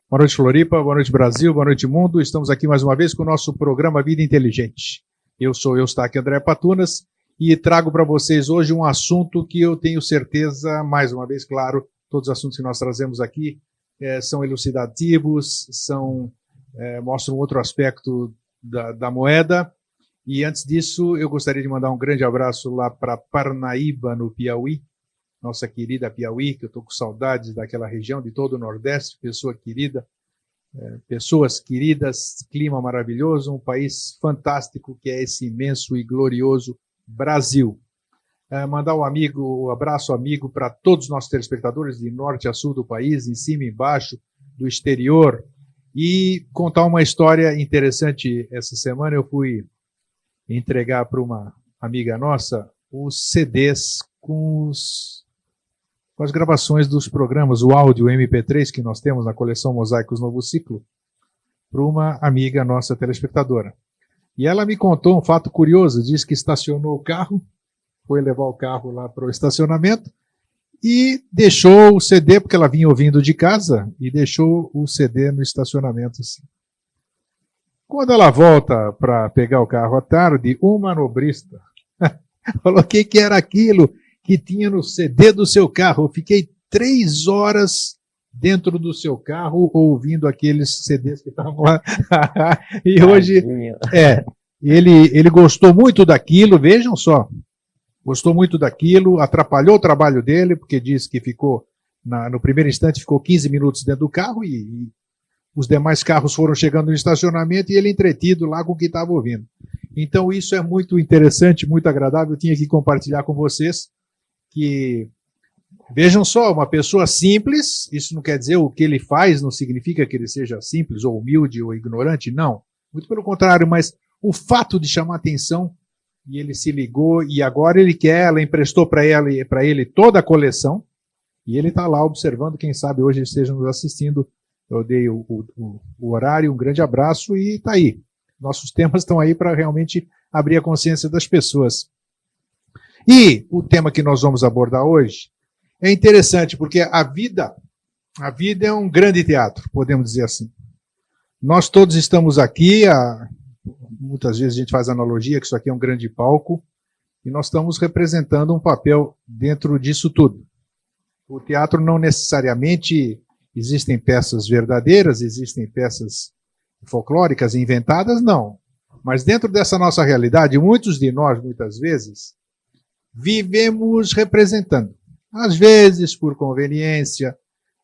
Boa noite, Floripa, boa noite, Brasil, boa noite, mundo. Estamos aqui mais uma vez com o nosso programa Vida Inteligente. Eu sou Eustáquio André Patunas e trago para vocês hoje um assunto que eu tenho certeza, mais uma vez, claro, todos os assuntos que nós trazemos aqui são elucidativos, mostram outro aspecto da moeda. E antes disso, eu gostaria de mandar um grande abraço lá para Parnaíba, no Piauí, nossa querida Piauí, que eu estou com saudades daquela região, de todo o Nordeste, pessoas queridas, clima maravilhoso, um país fantástico que é esse imenso e glorioso Brasil. Mandar um abraço amigo para todos os nossos telespectadores de norte a sul do país, em cima e embaixo, do exterior, e contar uma história interessante. Essa semana eu fui entregar para uma amiga nossa os CDs com as gravações dos programas, o áudio MP3 que nós temos na coleção Mosaicos Novo Ciclo, para uma amiga nossa telespectadora. E ela me contou um fato curioso, disse que estacionou o carro, foi levar o carro lá para o estacionamento e deixou o CD, porque ela vinha ouvindo de casa, e deixou o CD no estacionamento assim. Quando ela volta para pegar o carro à tarde, um manobrista falou: o que era aquilo que tinha no CD do seu carro? Eu fiquei 3 horas dentro do seu carro ouvindo aqueles CDs que estavam lá. E hoje, ele gostou muito daquilo, vejam só, gostou muito daquilo, atrapalhou o trabalho dele, porque disse que ficou, no primeiro instante, ficou 15 minutos dentro do carro e os demais carros foram chegando no estacionamento e ele entretido lá com o que estava ouvindo. Então isso é muito interessante, muito agradável, eu tinha que compartilhar com vocês que, vejam só, uma pessoa simples, isso não quer dizer o que ele faz, não significa que ele seja simples ou humilde ou ignorante, não. Muito pelo contrário, mas o fato de chamar atenção, e ele se ligou e agora ela emprestou para ele toda a coleção e ele está lá observando, quem sabe hoje ele esteja nos assistindo. Eu dei o horário, um grande abraço e está aí. Nossos temas estão aí para realmente abrir a consciência das pessoas. E o tema que nós vamos abordar hoje é interessante, porque a vida é um grande teatro, podemos dizer assim. Nós todos estamos aqui, muitas vezes a gente faz analogia que isso aqui é um grande palco, e nós estamos representando um papel dentro disso tudo. O teatro não necessariamente existem peças verdadeiras, existem peças folclóricas inventadas, não. Mas dentro dessa nossa realidade, muitos de nós, muitas vezes, vivemos representando. Às vezes por conveniência,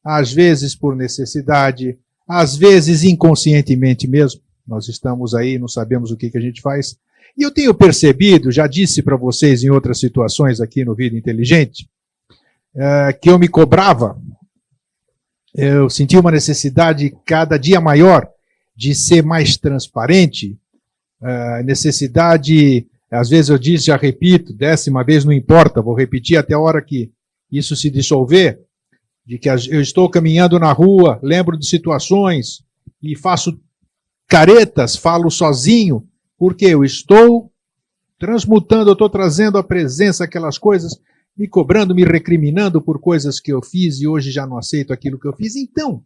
às vezes por necessidade, às vezes inconscientemente mesmo. Nós estamos aí, não sabemos o que a gente faz. E eu tenho percebido, já disse para vocês em outras situações aqui no Vida Inteligente, que eu me cobrava. Eu senti uma necessidade cada dia maior de ser mais transparente, necessidade, às vezes eu disse, já repito, 10ª vez não importa, vou repetir até a hora que isso se dissolver, de que eu estou caminhando na rua, lembro de situações e faço caretas, falo sozinho, porque eu estou transmutando, eu estou trazendo à presença aquelas coisas, me cobrando, me recriminando por coisas que eu fiz e hoje já não aceito aquilo que eu fiz. Então,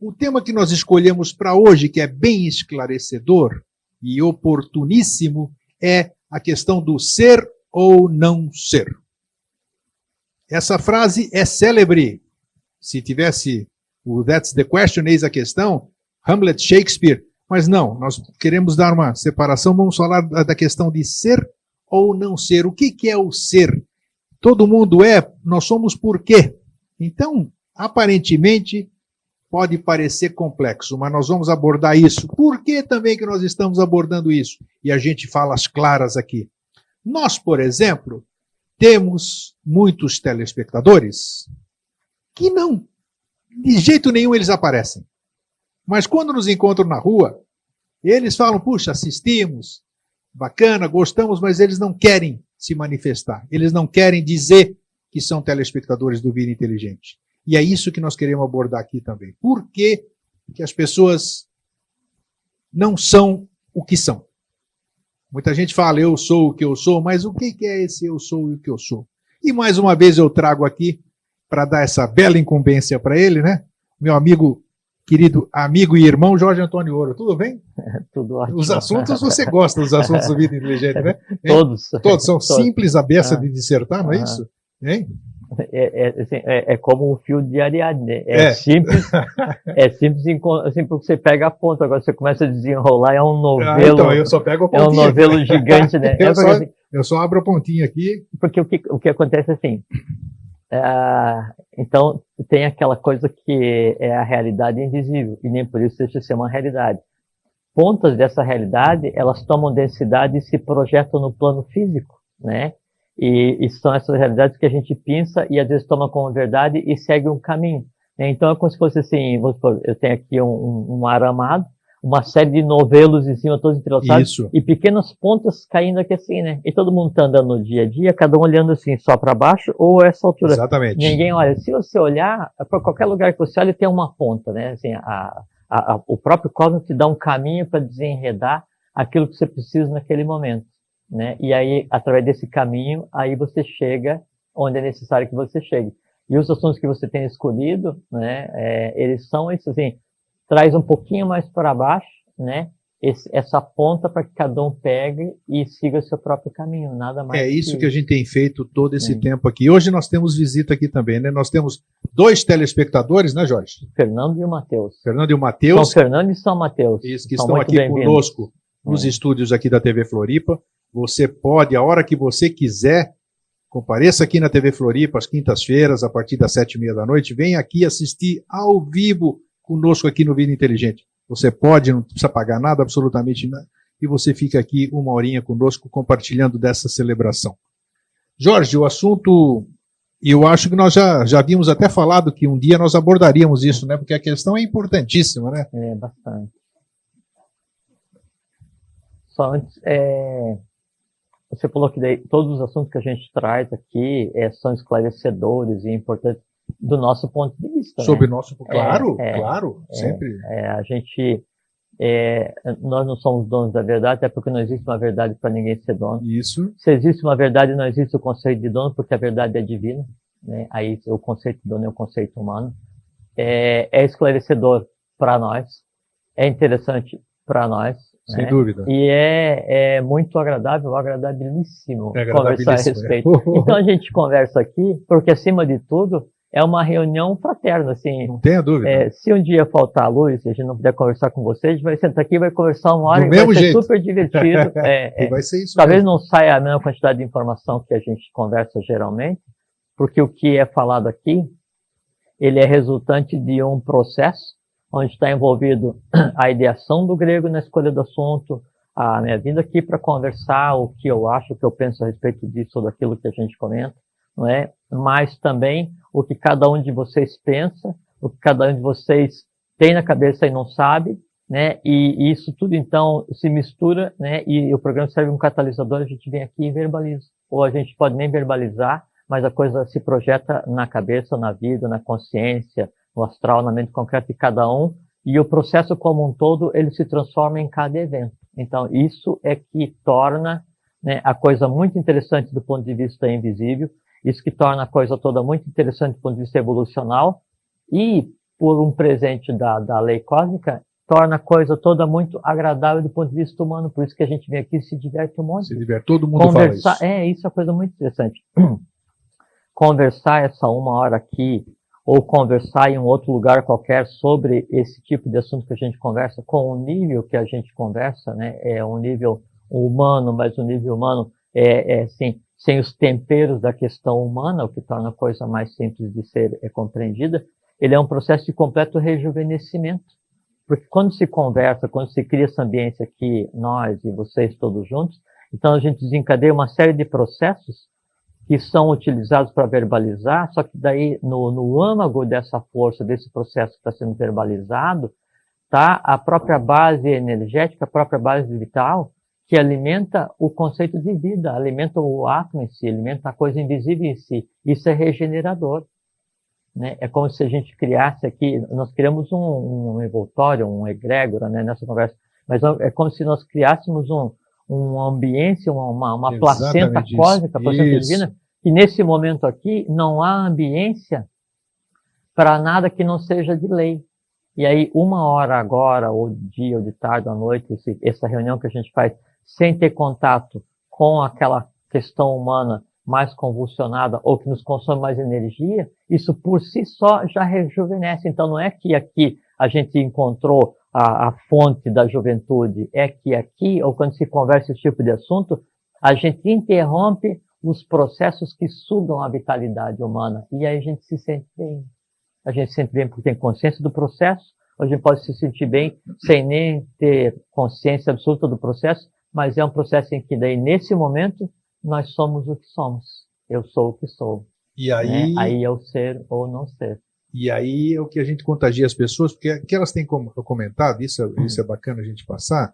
o tema que nós escolhemos para hoje, que é bem esclarecedor e oportuníssimo, é a questão do ser ou não ser. Essa frase é célebre. Se tivesse o That's the Question, eis a questão, Hamlet, Shakespeare, mas não, nós queremos dar uma separação, vamos falar da questão de ser ou não ser. O que é o ser? Todo mundo nós somos por quê? Então, aparentemente, pode parecer complexo, mas nós vamos abordar isso. Por que também que nós estamos abordando isso? E a gente fala as claras aqui. Nós, por exemplo, temos muitos telespectadores que não, de jeito nenhum eles aparecem. Mas quando nos encontram na rua, eles falam, puxa, assistimos, bacana, gostamos, mas eles não querem se manifestar. Eles não querem dizer que são telespectadores do Vida Inteligente. E é isso que nós queremos abordar aqui também. Por que as pessoas não são o que são? Muita gente fala, eu sou o que eu sou, mas o que é esse eu sou e o que eu sou? E mais uma vez eu trago aqui, para dar essa bela incumbência para ele, né? Meu amigo querido amigo e irmão Jorge Antônio Ouro. Tudo bem? Tudo ótimo. Os assuntos, você gosta dos assuntos do Vida Inteligente, né? Todos. Todos são Todos. simples a beça de dissertar, não é isso? Hein? É como um fio de Ariadne, né? Simples, assim, porque você pega a ponta, agora você começa a desenrolar, é um novelo. Então, eu só pego a pontinha. É um novelo gigante, né? Eu só abro a pontinha aqui. Porque o que acontece assim, então tem aquela coisa que é a realidade invisível, e nem por isso deixa de ser uma realidade. Pontas dessa realidade, elas tomam densidade e se projetam no plano físico, né? E são essas realidades que a gente pensa e às vezes toma como verdade e segue um caminho, né? Então é como se fosse assim, vamos supor, eu tenho aqui um aramado, uma série de novelos em cima, todos entrelaçados, e pequenas pontas caindo aqui assim, né? E todo mundo tá andando no dia a dia, cada um olhando assim, só para baixo ou essa altura. Exatamente. Ninguém olha. Se você olhar, para qualquer lugar que você olha, tem uma ponta, né? Assim, o próprio cosmos te dá um caminho para desenredar aquilo que você precisa naquele momento, né? E aí, através desse caminho, aí você chega onde é necessário que você chegue. E os assuntos que você tem escolhido, né? Eles são esses, assim, traz um pouquinho mais para baixo, né? Essa ponta para que cada um pegue e siga o seu próprio caminho, nada mais. É isso que a gente tem feito todo esse tempo aqui. Hoje nós temos visita aqui também, né? Nós temos 2 telespectadores, né, Jorge? Fernando e o Matheus. Fernando e o Matheus. São Fernando e São Mateus. Isso, que estão aqui conosco nos estúdios aqui da TV Floripa. Você pode, a hora que você quiser, compareça aqui na TV Floripa às quintas-feiras, a partir das 7h30 da noite. Venha aqui assistir ao vivo conosco aqui no Vida Inteligente. Você pode, não precisa pagar nada, absolutamente nada, e você fica aqui 1 horinha conosco compartilhando dessa celebração. Jorge, o assunto, eu acho que nós já havíamos até falado que um dia nós abordaríamos isso, né? Porque a questão é importantíssima, né? É, bastante. Só antes, você falou que todos os assuntos que a gente traz aqui são esclarecedores e importantes do nosso ponto de vista. Sobre o né? nosso, claro, sempre. A gente, nós não somos donos da verdade, até porque não existe uma verdade para ninguém ser dono. Isso. Se existe uma verdade, não existe o conceito de dono, porque a verdade é divina, né? Aí o conceito de dono é o conceito humano. É esclarecedor para nós, é interessante para nós. Sem né? dúvida. E é muito agradável, agradabilíssimo conversar a respeito. Então a gente conversa aqui, porque acima de tudo, é uma reunião fraterna, assim. Não tenha dúvida. Se um dia faltar a luz, se a gente não puder conversar com vocês, a gente vai sentar aqui, vai conversar 1 hora Do e mesmo vai ser jeito. super divertido. E vai ser isso Talvez mesmo. não saia a mesma quantidade de informação que a gente conversa geralmente, porque o que é falado aqui, ele é resultante de um processo onde está envolvido a ideação do grego na escolha do assunto, a minha vinda aqui para conversar o que eu acho, o que eu penso a respeito disso ou daquilo que a gente comenta, não é? Mas também o que cada um de vocês pensa, o que cada um de vocês tem na cabeça e não sabe, né? E isso tudo então se mistura, né? E o programa serve como catalisador, a gente vem aqui e verbaliza. Ou a gente pode nem verbalizar, mas a coisa se projeta na cabeça, na vida, na consciência, no astral, na mente concreta de cada um, e o processo como um todo, ele se transforma em cada evento. Então, isso é que torna, né, a coisa muito interessante do ponto de vista invisível, isso que torna a coisa toda muito interessante do ponto de vista evolucional, e, por um presente da lei cósmica, torna a coisa toda muito agradável do ponto de vista humano. Por isso que a gente vem aqui e se diverte um monte. Se diverte, todo mundo conversar, fala isso. Isso é uma coisa muito interessante. Conversar essa 1 hora aqui, ou conversar em um outro lugar qualquer sobre esse tipo de assunto que a gente conversa, com o nível que a gente conversa, né? É um nível humano, mas o nível humano assim, sem os temperos da questão humana, o que torna a coisa mais simples de ser compreendida, ele é um processo de completo rejuvenescimento. Porque quando se conversa, quando se cria essa ambiência aqui, nós e vocês todos juntos, então a gente desencadeia uma série de processos que são utilizados para verbalizar, só que daí no âmago dessa força, desse processo que está sendo verbalizado, está a própria base energética, a própria base vital, que alimenta o conceito de vida, alimenta o átomo em si, alimenta a coisa invisível em si. Isso é regenerador. Né? É como se a gente criasse aqui, nós criamos um envoltório, um egrégora, né, nessa conversa, mas é como se nós criássemos uma ambiência, uma placenta cósmica, placenta divina, e nesse momento aqui não há ambiência para nada que não seja de lei. E aí, 1 hora agora, ou de dia, ou de tarde, ou à noite, essa reunião que a gente faz, sem ter contato com aquela questão humana mais convulsionada, ou que nos consome mais energia, isso por si só já rejuvenesce. Então, não é que aqui a gente encontrou a fonte da juventude, é que aqui, ou quando se conversa esse tipo de assunto, a gente interrompe os processos que sugam a vitalidade humana. E aí a gente se sente bem. A gente se sente bem porque tem consciência do processo, a gente pode se sentir bem sem nem ter consciência absoluta do processo, mas é um processo em que daí, nesse momento, nós somos o que somos. Eu sou o que sou. E aí, Aí é o ser ou não ser. E aí é o que a gente contagia as pessoas, porque o que elas têm comentado, isso é bacana a gente passar,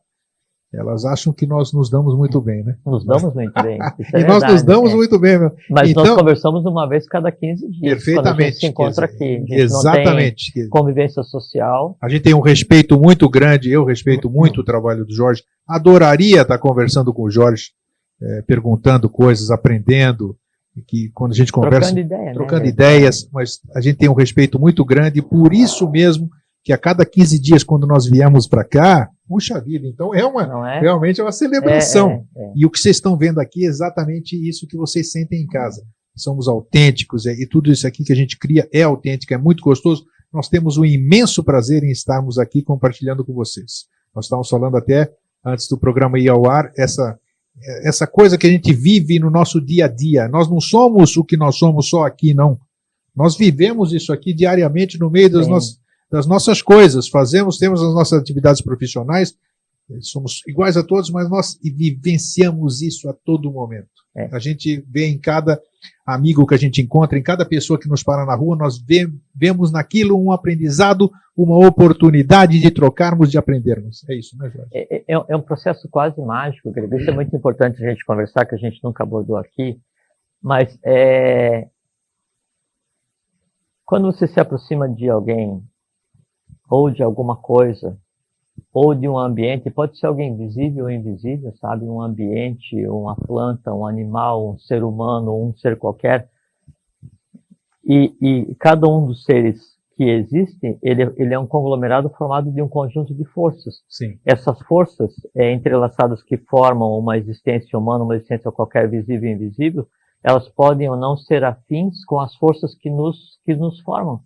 elas acham que nós nos damos muito bem, né? Nos damos muito bem. Isso é e nós verdade, nos damos muito bem, meu. Mas então, nós conversamos uma vez cada 15 dias. Perfeitamente. Quando a gente se encontra aqui. A gente Exatamente. Não tem convivência social. A gente tem um respeito muito grande, eu respeito muito o trabalho do Jorge. Adoraria estar conversando com o Jorge, perguntando coisas, aprendendo, que quando a gente conversa, trocando ideias, mas a gente tem um respeito muito grande, e por isso mesmo que a cada 15 dias, quando nós viemos para cá, puxa vida, então realmente é uma celebração. E o que vocês estão vendo aqui é exatamente isso que vocês sentem em casa. Somos autênticos, e tudo isso aqui que a gente cria é autêntico, é muito gostoso. Nós temos um imenso prazer em estarmos aqui compartilhando com vocês. Nós estávamos falando até, antes do programa ir ao ar, essa coisa que a gente vive no nosso dia a dia. Nós não somos o que nós somos só aqui, não. Nós vivemos isso aqui diariamente no meio das nossas coisas. Temos as nossas atividades profissionais, somos iguais a todos, mas nós vivenciamos isso a todo momento. A gente vê em cada amigo que a gente encontra, em cada pessoa que nos para na rua, nós vemos naquilo um aprendizado, uma oportunidade de trocarmos, de aprendermos. É isso, né, Jorge? É um processo quase mágico, Greg. Isso é muito importante a gente conversar, que a gente nunca abordou aqui, mas quando você se aproxima de alguém, ou de alguma coisa, ou de um ambiente, pode ser alguém visível ou invisível, sabe? Um ambiente, uma planta, um animal, um ser humano, um ser qualquer. E cada um dos seres que existem, ele é um conglomerado formado de um conjunto de forças. Sim. Essas forças entrelaçadas que formam uma existência humana, uma existência qualquer visível e invisível, elas podem ou não ser afins com as forças que nos formam.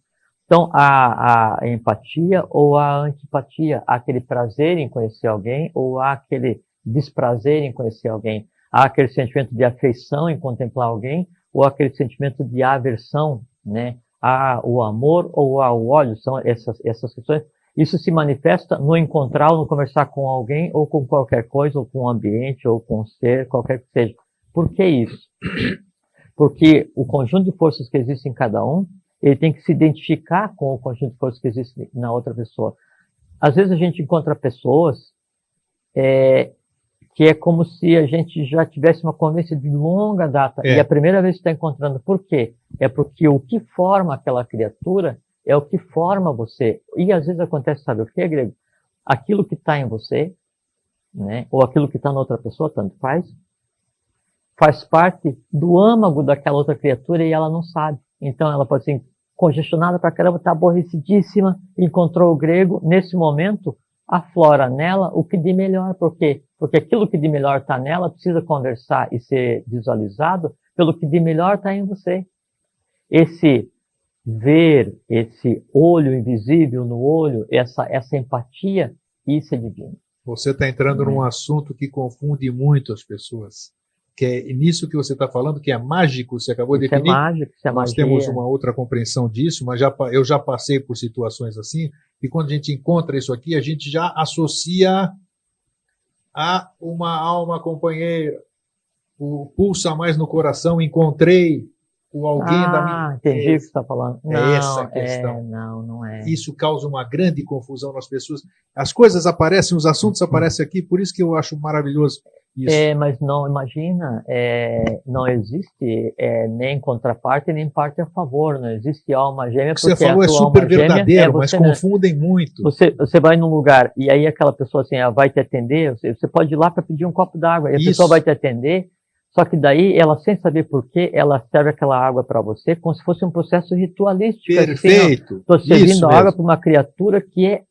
Então, a empatia ou a antipatia, há aquele prazer em conhecer alguém ou há aquele desprazer em conhecer alguém. Há aquele sentimento de afeição em contemplar alguém ou aquele sentimento de aversão, né? Há o amor ou há o ódio, são essas questões. Isso se manifesta no encontrar ou no conversar com alguém ou com qualquer coisa, ou com o ambiente, ou com o ser, qualquer que seja. Por que isso? Porque o conjunto de forças que existe em cada um, ele tem que se identificar com o conjunto de forças que existe na outra pessoa. Às vezes a gente encontra pessoas que é como se a gente já tivesse uma convivência de longa data. E a primeira vez que está encontrando. Por quê? É porque o que forma aquela criatura é o que forma você. E às vezes acontece, sabe o quê, Grego? Aquilo que está em você, né? Ou aquilo que está na outra pessoa, tanto faz parte do âmago daquela outra criatura e ela não sabe. Então ela pode ser congestionada pra caramba, está aborrecidíssima, encontrou o Grego, nesse momento aflora nela o que de melhor. Por quê? Porque aquilo que de melhor está nela precisa conversar e ser visualizado pelo que de melhor está em você. Esse ver, esse olho invisível no olho, essa empatia, isso é divino. Você está entrando num assunto que confunde muito as pessoas. Que é nisso que você está falando, que é mágico, você acabou de definir. É mágico, isso é Nós magia. temos uma outra compreensão disso, mas eu já passei por situações assim, e quando a gente encontra isso aqui, a gente já associa a uma alma companheira, o pulsa mais no coração, encontrei o alguém da minha... entendi o que você está falando. É essa a questão. Não é. Isso causa uma grande confusão nas pessoas. As coisas aparecem, os assuntos aparecem aqui, por isso que eu acho maravilhoso isso. Mas não, imagina, não existe nem contraparte, nem parte a favor, não existe alma gêmea. O que você falou é super verdadeiro, mas confundem muito. Você vai num lugar e aí aquela pessoa assim, ela vai te atender, você pode ir lá para pedir um copo d'água, e a pessoa vai te atender, Só que daí, ela, sem saber por quê, ela serve aquela água para você como se fosse um processo ritualístico. Perfeito. Estou servindo a água para uma criatura que é,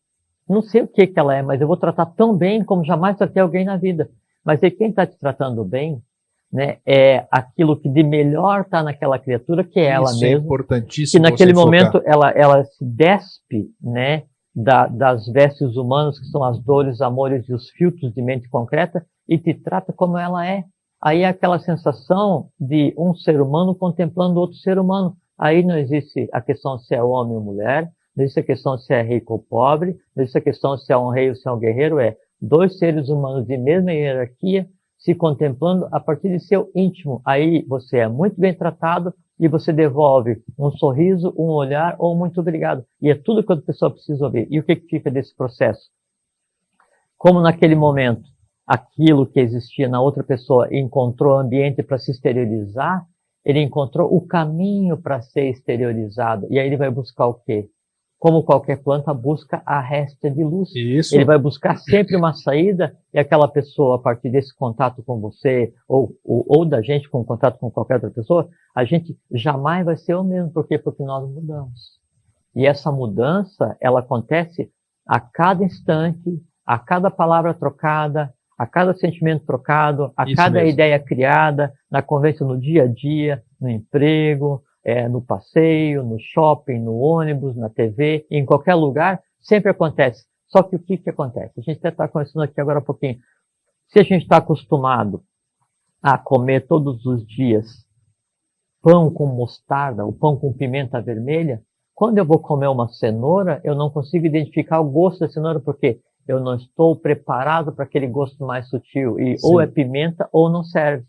não sei o que ela é, mas eu vou tratar tão bem como jamais tratei alguém na vida. Mas aí quem está te tratando bem, né, é aquilo que de melhor está naquela criatura, que é ela mesma. É importantíssimo. Que naquele momento ela se despe, né, das vestes humanas, que são as dores, amores e os filtros de mente concreta, e te trata como ela é. Aí é aquela sensação de um ser humano contemplando outro ser humano. Aí não existe a questão se é homem ou mulher, não existe a questão se é rico ou pobre, não existe a questão se é um rei ou se é um guerreiro, é dois seres humanos de mesma hierarquia se contemplando a partir de seu íntimo. Aí você é muito bem tratado e você devolve um sorriso, um olhar ou um muito obrigado. E é tudo que a pessoa precisa ouvir. E o que fica desse processo? Como naquele momento aquilo que existia na outra pessoa encontrou ambiente para se exteriorizar, ele encontrou o caminho para ser exteriorizado. E aí ele vai buscar o quê? Como qualquer planta busca a réstia de luz. Isso. Ele vai buscar sempre uma saída e aquela pessoa, a partir desse contato com você, ou da gente com contato com qualquer outra pessoa, a gente jamais vai ser o mesmo. Por quê? Porque nós mudamos. E essa mudança, ela acontece a cada instante, a cada palavra trocada, a cada sentimento trocado, a cada ideia criada, na conversa no dia a dia, no emprego, no passeio, no shopping, no ônibus, na TV, em qualquer lugar, sempre acontece. Só que o que acontece? A gente até está conversando aqui agora um pouquinho. Se a gente está acostumado a comer todos os dias pão com mostarda, ou pão com pimenta vermelha, quando eu vou comer uma cenoura, eu não consigo identificar o gosto da cenoura, porque eu não estou preparado para aquele gosto mais sutil. E ou é pimenta ou não serve.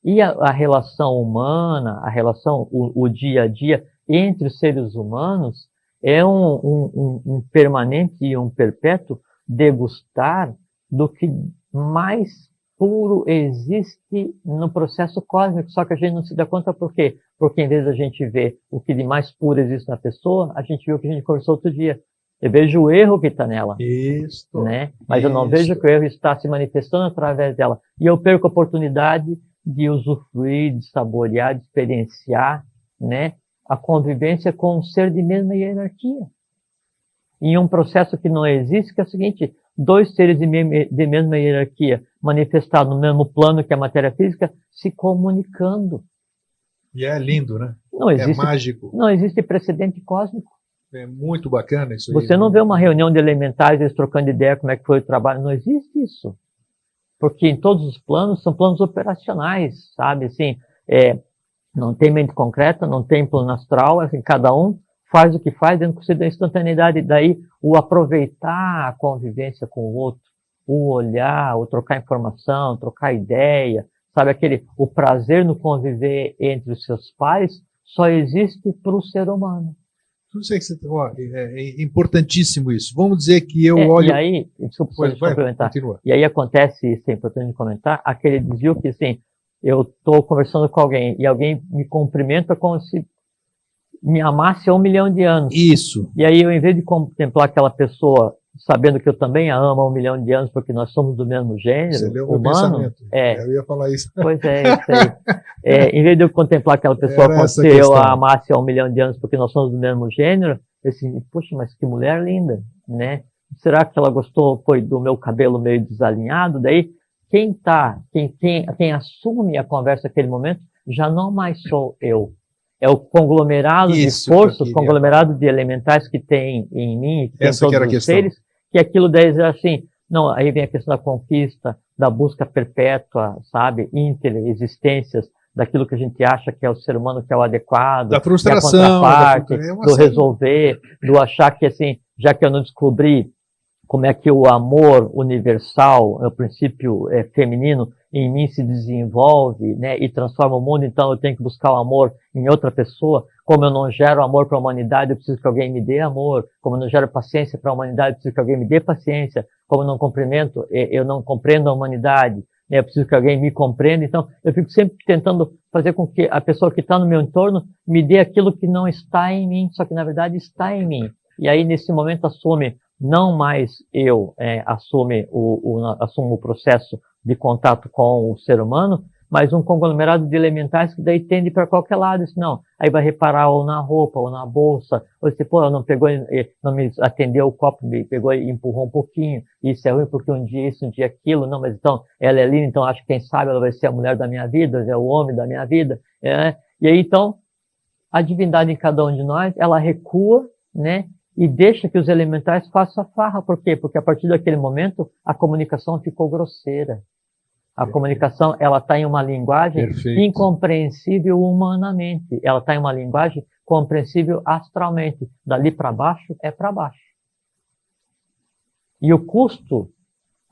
E a relação humana, a relação, o dia a dia entre os seres humanos é um permanente e um perpétuo degustar do que mais puro existe no processo cósmico, só que a gente não se dá conta por quê? Porque em vez da gente ver o que de mais puro existe na pessoa, a gente viu o que a gente conversou outro dia. Eu vejo o erro que está nela, né? Mas eu não vejo que o erro está se manifestando através dela. E eu perco a oportunidade de usufruir, de saborear, de experienciar, né, a convivência com um ser de mesma hierarquia. Em um processo que não existe, que é o seguinte: dois seres de mesma hierarquia, manifestados no mesmo plano que a matéria física, se comunicando. E é lindo, né? Não existe, é mágico. Não existe precedente cósmico. É muito bacana isso aí. Você não vê uma reunião de elementares, eles trocando ideia, como é que foi o trabalho. Não existe isso. Porque em todos os planos, são planos operacionais, sabe? Assim, não tem mente concreta, não tem plano astral, assim, cada um faz o que faz dentro da instantaneidade. Daí, o aproveitar a convivência com o outro, o olhar, o trocar informação, trocar ideia, sabe? O prazer no conviver entre os seus pares só existe para o ser humano. Não sei que é importantíssimo isso. Vamos dizer que eu olho... E aí, desculpa, complementar. Continua. E aí acontece, isso é importante comentar, aquele desvio que, assim, eu estou conversando com alguém e alguém me cumprimenta como se me amasse há 1 milhão de anos. Isso. E aí eu, em vez de contemplar aquela pessoa sabendo que eu também a amo há 1 milhão de anos porque nós somos do mesmo gênero, você leu humano. Meu pensamento. Eu ia falar isso. Pois é, isso aí. Em vez de eu contemplar aquela pessoa como se eu a amasse há 1 milhão de anos porque nós somos do mesmo gênero, eu assim, poxa, mas que mulher linda, né? Será que ela gostou, foi do meu cabelo meio desalinhado? Daí, quem assume a conversa naquele momento já não mais sou eu. É o conglomerado de forças, o conglomerado de elementais que tem em mim, que tem em todos os seres, que aquilo daí é assim, não, aí vem a questão da conquista, da busca perpétua, sabe, interexistências, daquilo que a gente acha que é o ser humano, que é o adequado, da frustração, da contraparte, do resolver, do achar que assim, já que eu não descobri como é que o amor universal, o princípio feminino, em mim se desenvolve, né, e transforma o mundo, então eu tenho que buscar o amor em outra pessoa. Como eu não gero amor para a humanidade, eu preciso que alguém me dê amor. Como eu não gero paciência para a humanidade, eu preciso que alguém me dê paciência. Como eu não compreendo a humanidade, né, eu preciso que alguém me compreenda. Então, eu fico sempre tentando fazer com que a pessoa que está no meu entorno me dê aquilo que não está em mim, só que na verdade está em mim. E aí, nesse momento, assume não mais eu assumo o processo de contato com o ser humano, mas um conglomerado de elementais que daí tende para qualquer lado. Isso não, aí vai reparar ou na roupa, ou na bolsa, ou se, pô, não pegou, não me atendeu o copo, me pegou e empurrou um pouquinho, isso é ruim porque um dia isso, um dia aquilo, não, mas então, ela é linda, então acho que quem sabe ela vai ser a mulher da minha vida, é o homem da minha vida, e aí então, a divindade em cada um de nós, ela recua, né, e deixa que os elementais façam a farra. Por quê? Porque a partir daquele momento, a comunicação ficou grosseira. A comunicação, ela está em uma linguagem incompreensível humanamente. Ela está em uma linguagem compreensível astralmente. Dali para baixo, é para baixo. E o custo,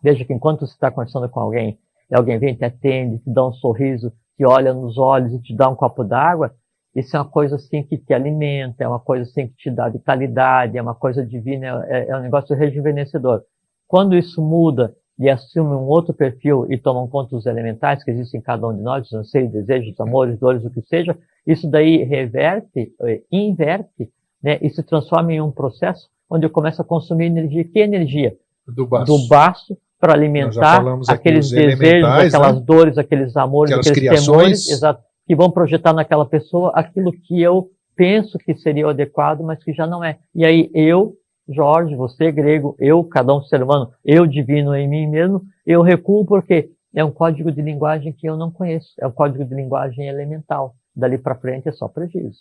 veja que enquanto você está conversando com alguém, e alguém vem, te atende, te dá um sorriso, te olha nos olhos e te dá um copo d'água, isso é uma coisa assim que te alimenta, é uma coisa assim que te dá vitalidade, é uma coisa divina, é um negócio rejuvenescedor. Quando isso muda e assume um outro perfil e toma conta dos elementais que existem em cada um de nós, os anseios, desejos, amores, dores, o que seja, isso daí reverte, inverte, né, e se transforma em um processo onde eu começo a consumir energia. Que energia? Do baço para alimentar aqueles desejos, aquelas dores, aqueles amores, aqueles temores, exato, que vão projetar naquela pessoa aquilo que eu penso que seria o adequado, mas que já não é. E aí eu, Jorge, você grego, eu, cada um ser humano, eu divino em mim mesmo, eu recuo porque é um código de linguagem que eu não conheço, é um código de linguagem elemental. Dali para frente é só prejuízo.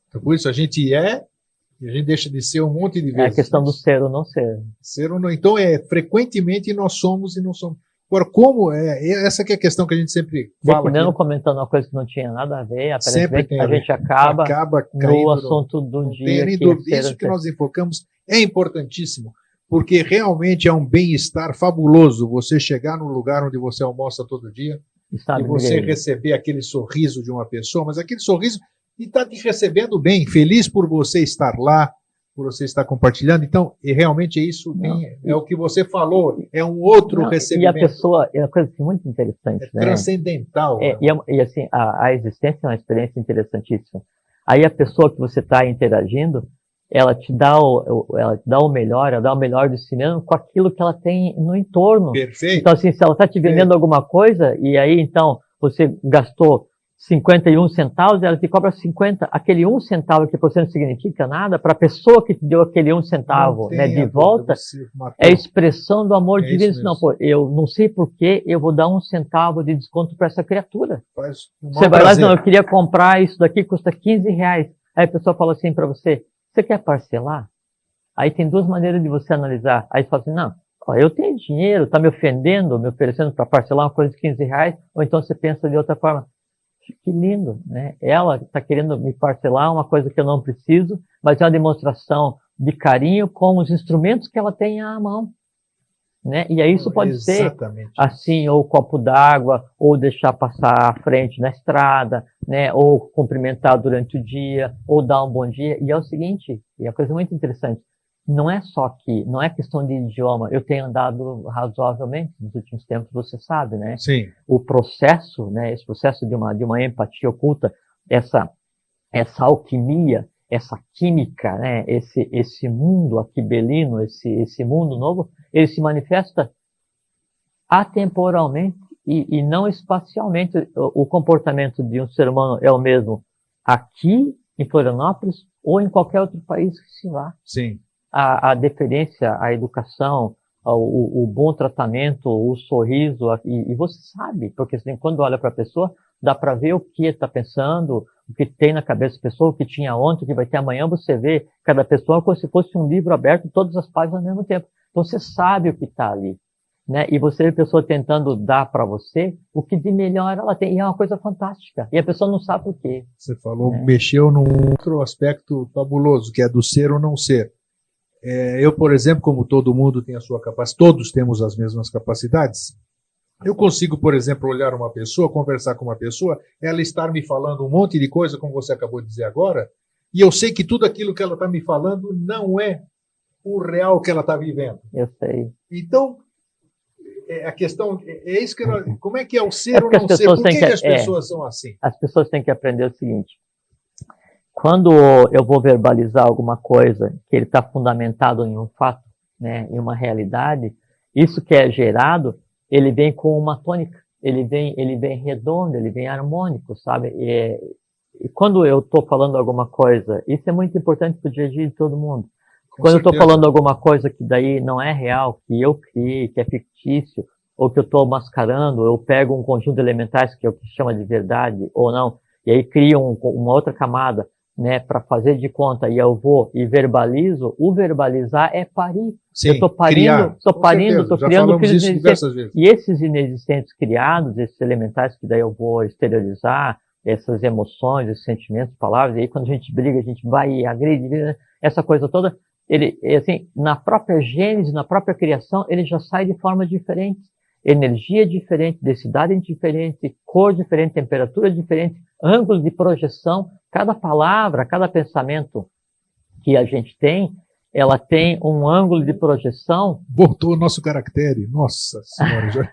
Então, por isso a gente é e a gente deixa de ser um monte de vezes. É a questão do ser ou não ser. Ser ou não. Então, frequentemente nós somos e não somos. Agora, como essa que é a questão que a gente sempre fala. Definindo, comentando uma coisa que não tinha nada a ver, aparentemente a gente acaba no assunto do dia. Isso que nós enfocamos é importantíssimo, porque realmente é um bem-estar fabuloso você chegar num lugar onde você almoça todo dia e você receber aquele sorriso de uma pessoa, mas aquele sorriso e está te recebendo bem, feliz por você estar lá, por você estar compartilhando. Então, e realmente isso é o que você falou, é um outro recebimento. E a pessoa, é uma coisa assim, muito interessante. É transcendental. E assim, a existência é uma experiência interessantíssima. Aí a pessoa que você está interagindo, ela te dá o melhor, ela dá o melhor de si mesmo com aquilo que ela tem no entorno. Perfeito. Então, assim, se ela está te vendendo alguma coisa, e aí, então, você gastou 51 centavos, ela te cobra 50. Aquele 1 centavo que por você não significa nada, para a pessoa que te deu aquele 1 centavo, né, de volta, é expressão do amor divino. Não, pô, eu não sei por que eu vou dar 1 centavo de desconto para essa criatura. Você vai lá e diz, não, eu queria comprar isso daqui, custa 15 reais. Aí a pessoa fala assim para você, você quer parcelar? Aí tem duas maneiras de você analisar. Aí você fala assim, não, ó, eu tenho dinheiro, está me ofendendo, me oferecendo para parcelar uma coisa de 15 reais, ou então você pensa de outra forma, que lindo, né? Ela está querendo me parcelar uma coisa que eu não preciso, mas é uma demonstração de carinho com os instrumentos que ela tem à mão, né? E aí isso pode ser assim, ou copo d'água, ou deixar passar à frente na estrada, né? Ou cumprimentar durante o dia, ou dar um bom dia. E é o seguinte, e é uma coisa muito interessante, não é só que, não é questão de idioma. Eu tenho andado razoavelmente nos últimos tempos, você sabe, né? Sim. O processo, né? Esse processo de uma empatia oculta, essa alquimia, essa química, né? Esse mundo aquibelino, esse mundo novo, ele se manifesta atemporalmente e não espacialmente. O comportamento de um ser humano é o mesmo aqui em Florianópolis ou em qualquer outro país que se vá. Sim. A deferência, a educação, o bom tratamento, o sorriso, e você sabe, porque assim, quando olha para a pessoa, dá para ver o que está pensando, o que tem na cabeça da pessoa, o que tinha ontem, o que vai ter amanhã, você vê cada pessoa como se fosse um livro aberto, todas as páginas ao mesmo tempo. Então você sabe o que está ali, né? E você vê a pessoa tentando dar para você o que de melhor ela tem, e é uma coisa fantástica, e a pessoa não sabe por quê. Você falou, mexeu num outro aspecto fabuloso, que é do ser ou não ser. Eu, por exemplo, como todo mundo tem a sua capacidade, todos temos as mesmas capacidades, eu consigo, por exemplo, olhar uma pessoa, conversar com uma pessoa, ela estar me falando um monte de coisa, como você acabou de dizer agora, e eu sei que tudo aquilo que ela está me falando não é o real que ela está vivendo. Eu sei. Então, a questão é isso que como é que é o ser ou não ser? Por que as pessoas são assim? As pessoas têm que aprender o seguinte. Quando eu vou verbalizar alguma coisa que ele está fundamentado em um fato, né, em uma realidade, isso que é gerado, ele vem com uma tônica. ele vem redondo, ele vem harmônico, sabe? E quando eu estou falando alguma coisa, isso é muito importante para o dia a dia de todo mundo. Quando eu estou falando alguma coisa que daí não é real, que eu criei, que é fictício, ou que eu estou mascarando, eu pego um conjunto de elementais que é o que chama de verdade ou não, e aí crio uma outra camada, né, para fazer de conta, e eu vou e verbalizo. O verbalizar é parir. Sim, eu estou parindo, estou criando filhos inexistentes. E esses inexistentes criados, esses elementais que daí eu vou exteriorizar, essas emoções, esses sentimentos, palavras, e aí quando a gente briga, a gente vai e agride, essa coisa toda, ele, assim, na própria gênese, na própria criação, ele já sai de forma diferente. Energia diferente, densidade diferente, cor diferente, temperatura diferente, ângulo de projeção. Cada palavra, cada pensamento que a gente tem, ela tem um ângulo de projeção. Voltou o nosso caractere. Nossa Senhora. Já...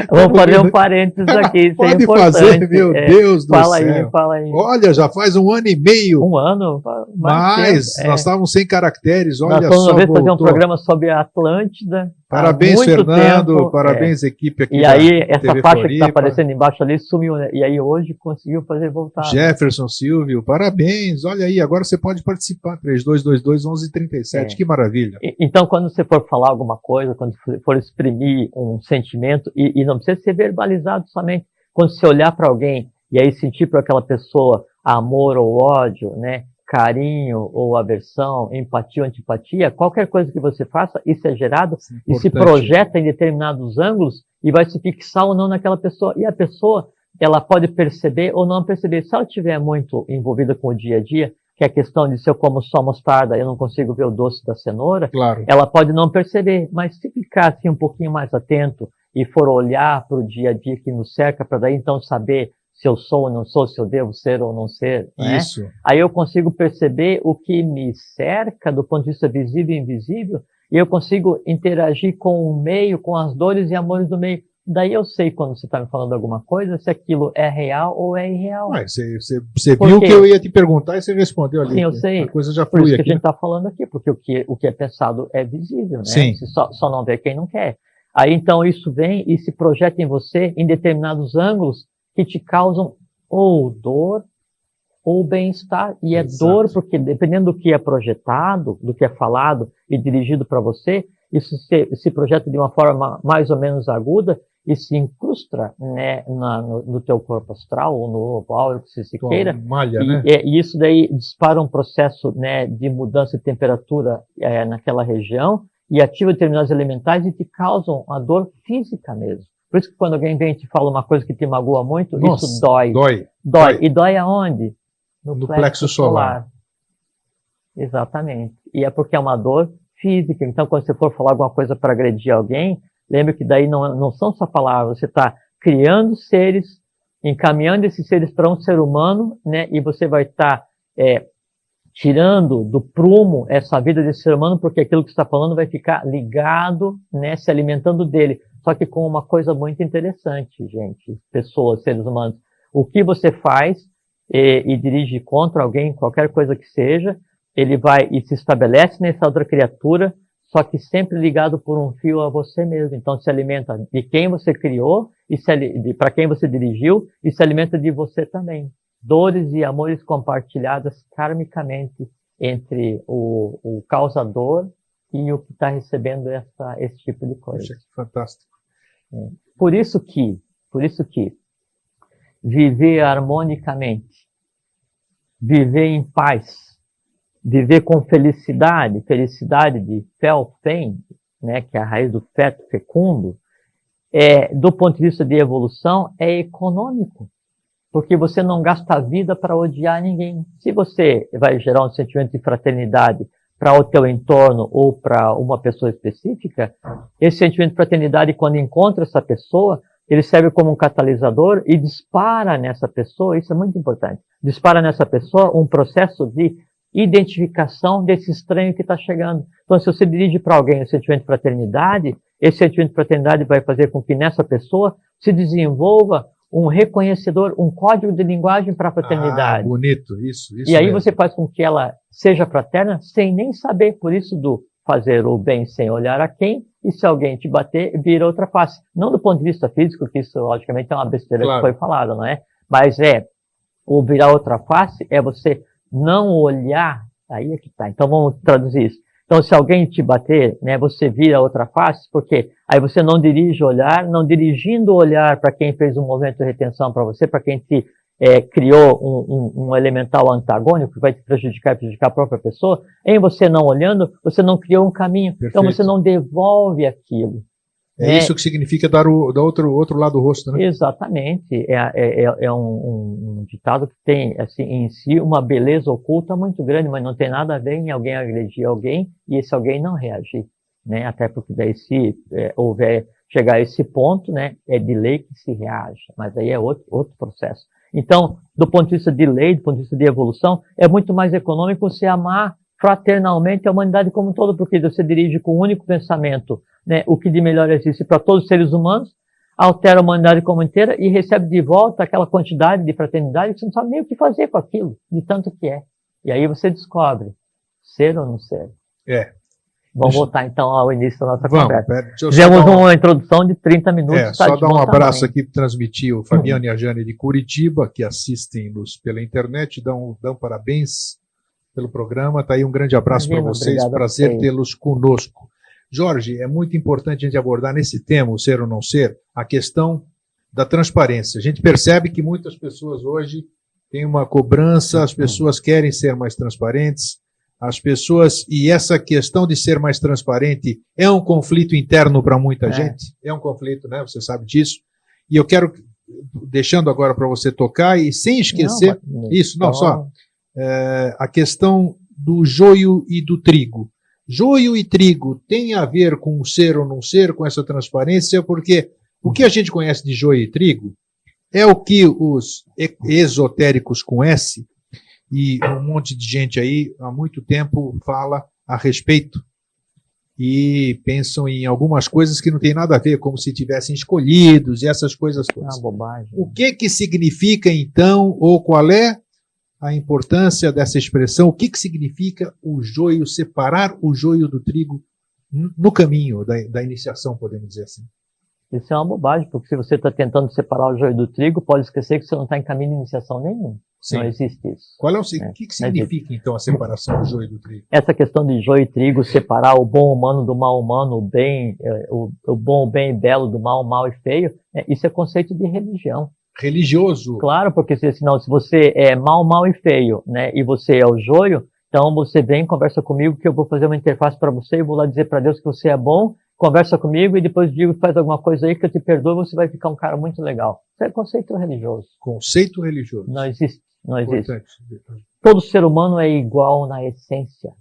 Vou fazer um parênteses aqui. Pode fazer, meu Deus do céu. Fala aí. Olha, já faz 1 ano e meio. 1 ano? Mas nós estávamos sem caracteres. Olha nós só. Nós vamos fazer um programa sobre a Atlântida. Parabéns, Fernando. Parabéns, equipe aqui. E aí, essa TV faixa Floripa, que está aparecendo embaixo ali sumiu, né? E aí, hoje conseguiu fazer voltar. Jefferson Silvio, parabéns. Olha aí, agora você pode participar. 3222-1137. Que maravilha. Então, quando você for falar alguma coisa, quando for exprimir um sentimento, e não precisa ser verbalizado somente, quando você olhar para alguém e aí sentir para aquela pessoa amor ou ódio, né? Carinho ou aversão, empatia ou antipatia, qualquer coisa que você faça, isso é gerado e se projeta em determinados ângulos e vai se fixar ou não naquela pessoa. E a pessoa, ela pode perceber ou não perceber. Se ela estiver muito envolvida com o dia a dia, que é a questão de se eu como só mostarda, eu não consigo ver o doce da cenoura, claro, ela pode não perceber. Mas se ficar assim um pouquinho mais atento e for olhar para o dia a dia que nos cerca, para daí então saber se eu sou ou não sou, se eu devo ser ou não ser, né? Isso. Aí eu consigo perceber o que me cerca do ponto de vista visível e invisível, e eu consigo interagir com o meio, com as dores e amores do meio. Daí eu sei, quando você está me falando alguma coisa, se aquilo é real ou é irreal. Você viu que eu ia te perguntar e você respondeu ali. Sim, eu sei. A coisa já flui. Por isso aqui. que a gente está falando aqui, porque o que é pensado é visível, né? Sim. Você só não vê quem não quer. Aí então isso vem e se projeta em você em determinados ângulos que te causam ou dor ou bem-estar. E é dor porque, dependendo do que é projetado, do que é falado e dirigido para você, isso se projeta de uma forma mais ou menos aguda e se incrusta, né, no teu corpo astral ou no ovário, que se queira. Malha, né? E isso daí dispara um processo, né, de mudança de temperatura naquela região e ativa determinados elementais e te causam a dor física mesmo. Por isso que quando alguém vem e te fala uma coisa que te magoa muito, nossa, isso dói. Dói. E dói aonde? No plexo solar. Exatamente. E é porque é uma dor física. Então, quando você for falar alguma coisa para agredir alguém, lembre que daí não são só palavras. Você está criando seres, encaminhando esses seres para um ser humano, né? E você vai estar tirando do prumo essa vida desse ser humano, porque aquilo que você está falando vai ficar ligado, né? Se alimentando dele. Só que com uma coisa muito interessante, gente, pessoas, seres humanos. O que você faz e dirige contra alguém, qualquer coisa que seja, ele vai e se estabelece nessa outra criatura, só que sempre ligado por um fio a você mesmo. Então se alimenta de quem você criou, e para quem você dirigiu, e se alimenta de você também. Dores e amores compartilhadas karmicamente entre o causador e o que está recebendo esse tipo de coisa. Poxa, que fantástico. Por isso que viver harmonicamente, viver em paz, viver com felicidade de Felfen, né, que é a raiz do feto fecundo, do ponto de vista de evolução, é econômico. Porque você não gasta a vida para odiar ninguém. Se você vai gerar um sentimento de fraternidade para o teu entorno ou para uma pessoa específica, esse sentimento de fraternidade, quando encontra essa pessoa, ele serve como um catalisador e dispara nessa pessoa, isso é muito importante, dispara nessa pessoa um processo de identificação desse estranho que está chegando. Então, se você dirige para alguém o sentimento de fraternidade, esse sentimento de fraternidade vai fazer com que nessa pessoa se desenvolva um reconhecedor, um código de linguagem para a fraternidade. Bonito, isso. E aí você faz com que ela seja fraterna sem nem saber, por isso do fazer o bem sem olhar a quem, e se alguém te bater, vira outra face. Não do ponto de vista físico, que isso logicamente é uma besteira que foi falada, não é? Mas o virar outra face é você não olhar, aí é que tá. Então vamos traduzir isso. Então se alguém te bater, né, você vira outra face, porque aí você não dirige o olhar, não dirigindo o olhar para quem fez um movimento de retenção para você, para quem te criou um elemental antagônico que vai te prejudicar e prejudicar a própria pessoa, em você não olhando, você não criou um caminho. Perfeito. Então você não devolve aquilo. É isso que significa dar outro lado do rosto, né? Exatamente. É um ditado que tem assim, em si uma beleza oculta muito grande, mas não tem nada a ver em alguém agredir alguém e esse alguém não reagir. Né? Até porque daí se houver chegar a esse ponto, né, é de lei que se reage, mas aí é outro processo. Então, do ponto de vista de lei, do ponto de vista de evolução, é muito mais econômico você amar fraternalmente a humanidade como um todo, porque você dirige com um único pensamento, né, o que de melhor existe para todos os seres humanos, altera a humanidade como inteira e recebe de volta aquela quantidade de fraternidade que você não sabe nem o que fazer com aquilo, de tanto que é. E aí você descobre, ser ou não ser. Vamos voltar então ao início da nossa conversa. Fizemos uma introdução de 30 minutos. Só dar um abraço aqui para transmitir o Fabiano e a Jane de Curitiba, que assistem-nos pela internet, dão parabéns pelo programa. Tá aí um grande abraço para vocês, prazer tê-los conosco. Jorge, é muito importante a gente abordar nesse tema, o ser ou não ser, a questão da transparência. A gente percebe que muitas pessoas hoje têm uma cobrança, as pessoas querem ser mais transparentes, as pessoas, e essa questão de ser mais transparente é um conflito interno para muita gente, é um conflito, né? Você sabe disso. E eu quero, deixando agora para você tocar, e sem esquecer, a questão do joio e do trigo. Joio e trigo tem a ver com ser ou não ser, com essa transparência, porque o que a gente conhece de joio e trigo é o que os esotéricos com S, e um monte de gente aí há muito tempo fala a respeito e pensam em algumas coisas que não tem nada a ver, como se tivessem escolhidos e essas coisas todas. É uma bobagem. O que significa então, ou qual é a importância dessa expressão? O que significa o joio, separar o joio do trigo no caminho da iniciação, podemos dizer assim? Isso é uma bobagem, porque se você está tentando separar o joio do trigo, pode esquecer que você não está em caminho de iniciação nenhum. Sim. Não existe isso. Qual é o que significa, então, a separação do joio e do trigo? Essa questão de joio e trigo, separar o bom humano do mal humano, o bom, o bem e belo do mal, o mal e feio, isso é conceito de religião. Religioso? Claro, porque senão, se você é mal, mal e feio, né, e você é o joio, então você vem, conversa comigo que eu vou fazer uma interface para você, eu vou lá dizer para Deus que você é bom, conversa comigo e depois digo que faz alguma coisa aí que eu te perdoo, você vai ficar um cara muito legal. Isso é conceito religioso. Conceito religioso. Não existe. Não existe. Todo ser humano é igual na essência.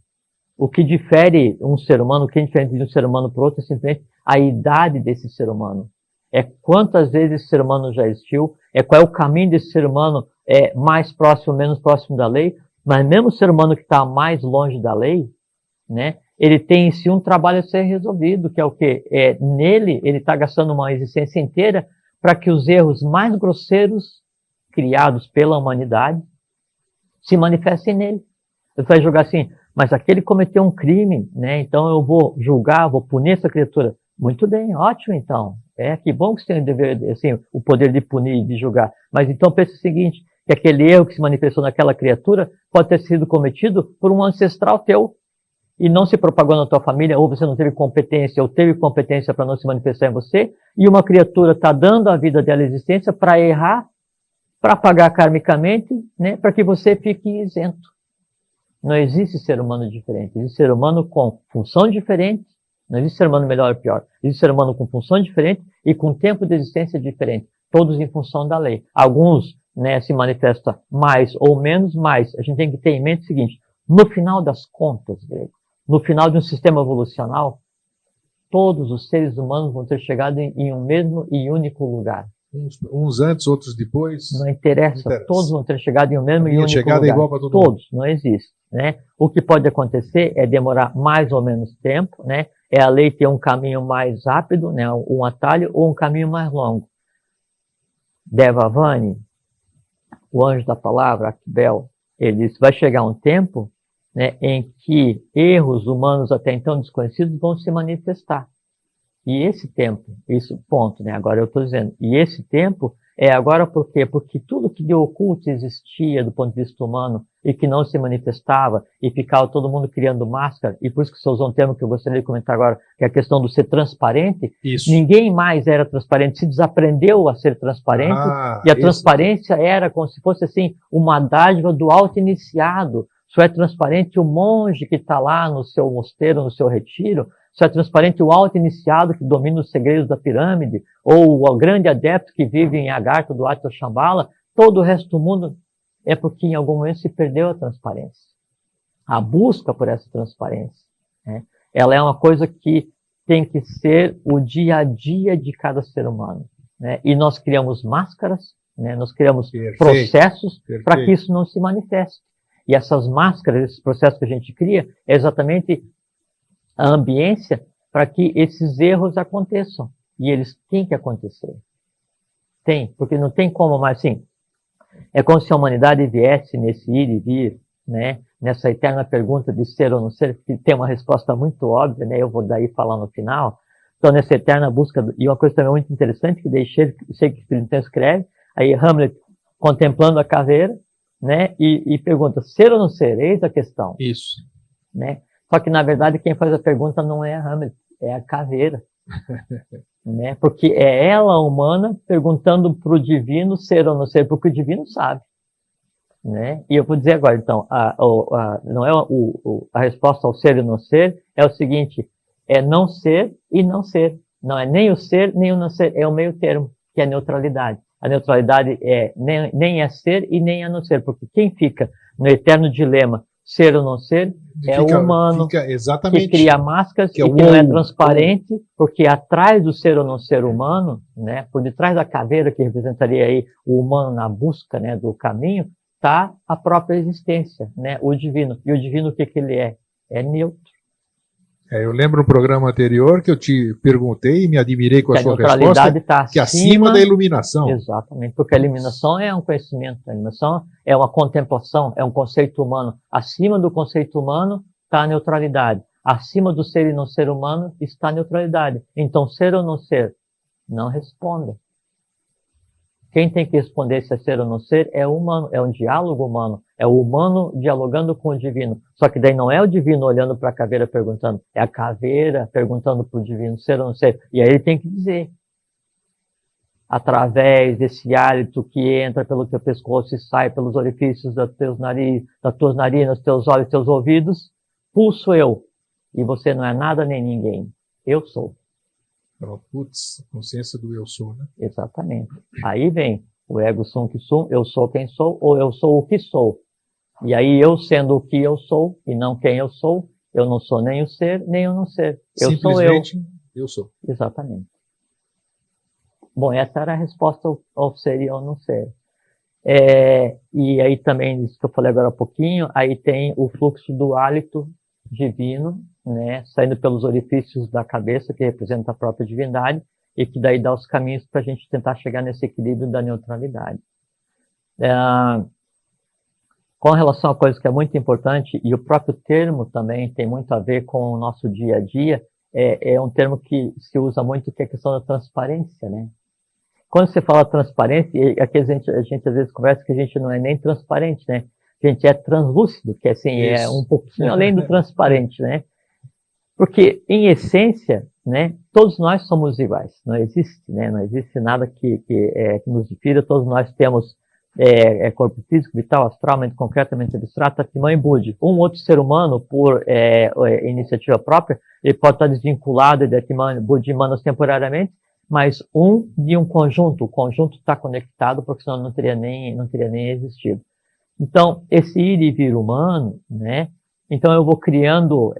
O que difere um ser humano, o que é diferente de um ser humano para outro, é simplesmente a idade desse ser humano. É quantas vezes esse ser humano já existiu, qual é o caminho desse ser humano, mais próximo, menos próximo da lei, mas mesmo o ser humano que está mais longe da lei, né, ele tem em si um trabalho a ser resolvido, que é o quê? Nele, ele está gastando uma existência inteira para que os erros mais grosseiros criados pela humanidade se manifestem nele. Você vai julgar assim, mas aquele cometeu um crime, né? Então eu vou julgar, vou punir essa criatura. Muito bem, ótimo então. Que bom que você tem o dever, assim, o poder de punir e de julgar. Mas então pense o seguinte, que aquele erro que se manifestou naquela criatura pode ter sido cometido por um ancestral teu e não se propagou na tua família, ou você não teve competência, ou teve competência para não se manifestar em você, e uma criatura está dando a vida dela existência para errar, para pagar karmicamente, né, para que você fique isento. Não existe ser humano diferente. Existe ser humano com função diferente. Não existe ser humano melhor ou pior. Existe ser humano com função diferente e com tempo de existência diferente. Todos em função da lei. Alguns, né, se manifestam mais ou menos, mas a gente tem que ter em mente o seguinte. No final das contas, no final de um sistema evolucional, todos os seres humanos vão ter chegado em um mesmo e único lugar. Uns antes, outros depois. Não interessa, todos vão ter chegado em um mesmo e único chegada lugar. É igual para todo todos, mundo. Não existe. Né? O que pode acontecer é demorar mais ou menos tempo, né? É a lei ter um caminho mais rápido, né? Um atalho, ou um caminho mais longo. Devavani, o anjo da palavra, Akbel, ele disse, vai chegar um tempo, né, em que erros humanos até então desconhecidos vão se manifestar. E esse tempo, isso, ponto, né? Agora eu estou dizendo, e esse tempo é agora por quê? Porque tudo que de oculto existia do ponto de vista humano e que não se manifestava e ficava todo mundo criando máscara, e por isso que você usou um termo que eu gostaria de comentar agora, que é a questão do ser transparente. Isso. Ninguém mais era transparente, se desaprendeu a ser transparente, e a transparência era como se fosse assim, uma dádiva do auto-iniciado. Só é transparente o monge que está lá no seu mosteiro, no seu retiro. Só é transparente o auto-iniciado que domina os segredos da pirâmide, ou o grande adepto que vive em Agartha do Atma Shambhala. Todo o resto do mundo é porque em algum momento se perdeu a transparência. A busca por essa transparência, né, ela é uma coisa que tem que ser o dia a dia de cada ser humano, né? E nós criamos máscaras, né? Nós criamos processos para que isso não se manifeste. E essas máscaras, esses processos que a gente cria, é exatamente a ambiência para que esses erros aconteçam. E eles têm que acontecer. Tem, porque não tem como mais, assim, é como se a humanidade viesse nesse ir e vir, né, nessa eterna pergunta de ser ou não ser, que tem uma resposta muito óbvia, né, eu vou daí falar no final. Então, nessa eterna busca, e uma coisa também muito interessante, que Shakespeare então escreve, aí Hamlet contemplando a caveira, né, e pergunta, ser ou não ser? Eis a questão. Isso. Né? Só que, na verdade, quem faz a pergunta não é a Hamlet, é a caveira. Né? Porque é ela, humana, perguntando para o divino ser ou não ser, porque o divino sabe. Né? E eu vou dizer agora, então, não é a resposta ao ser e não ser, é o seguinte, é não ser e não ser. Não é nem o ser, nem o não ser, é o meio termo, que é a neutralidade. A neutralidade é nem é ser e nem é não ser, porque quem fica no eterno dilema ser ou não ser é o humano que cria máscaras e que não é transparente, porque atrás do ser ou não ser humano, né, por detrás da caveira que representaria aí o humano na busca, né, do caminho, está a própria existência, né, o divino. E o divino o que ele é? É neutro. Eu lembro no programa anterior que eu te perguntei e me admirei com a sua resposta, tá que acima da iluminação. Exatamente, porque a iluminação é um conhecimento, a iluminação é uma contemplação, é um conceito humano. Acima do conceito humano está a neutralidade. Acima do ser e não ser humano está a neutralidade. Então, ser ou não ser? Não responda. Quem tem que responder se é ser ou não ser é o humano, é um diálogo humano, é o humano dialogando com o divino. Só que daí não é o divino olhando para a caveira perguntando, é a caveira perguntando para o divino ser ou não ser. E aí ele tem que dizer, através desse hálito que entra pelo teu pescoço e sai pelos orifícios das tuas narinas, teus olhos, teus ouvidos, pulso eu. E você não é nada nem ninguém. Eu sou. Putz, consciência do eu sou, né? Exatamente. Aí vem o ego sum que sum, eu sou quem sou, ou eu sou o que sou. E aí eu sendo o que eu sou e não quem eu sou, eu não sou nem o ser, nem o não ser. Eu sou eu. Eu sou. Exatamente. Bom, essa era a resposta ao ser e ao não ser. E aí também, isso que eu falei agora há pouquinho, aí tem o fluxo do hálito divino, né, saindo pelos orifícios da cabeça, que representa a própria divindade, e que daí dá os caminhos para a gente tentar chegar nesse equilíbrio da neutralidade. Com relação a coisa que é muito importante, e o próprio termo também tem muito a ver com o nosso dia a dia, é um termo que se usa muito, que é a questão da transparência, né? Quando você fala transparência, aqui a gente às vezes conversa que a gente não é nem transparente, né? A gente é translúcido, que assim, é um pouquinho além do transparente, né? Porque, em essência, né, todos nós somos iguais. Não existe, né? Não existe nada que nos difira. Todos nós temos corpo físico, vital, astral, mente concreta, mente abstrata, Atman e Budi. Um outro ser humano, por iniciativa própria, ele pode estar desvinculado de Atman, Budi e Manas temporariamente, mas de um conjunto. O conjunto está conectado, porque senão não teria nem existido. Então, esse ir e vir humano, né? Então eu vou criando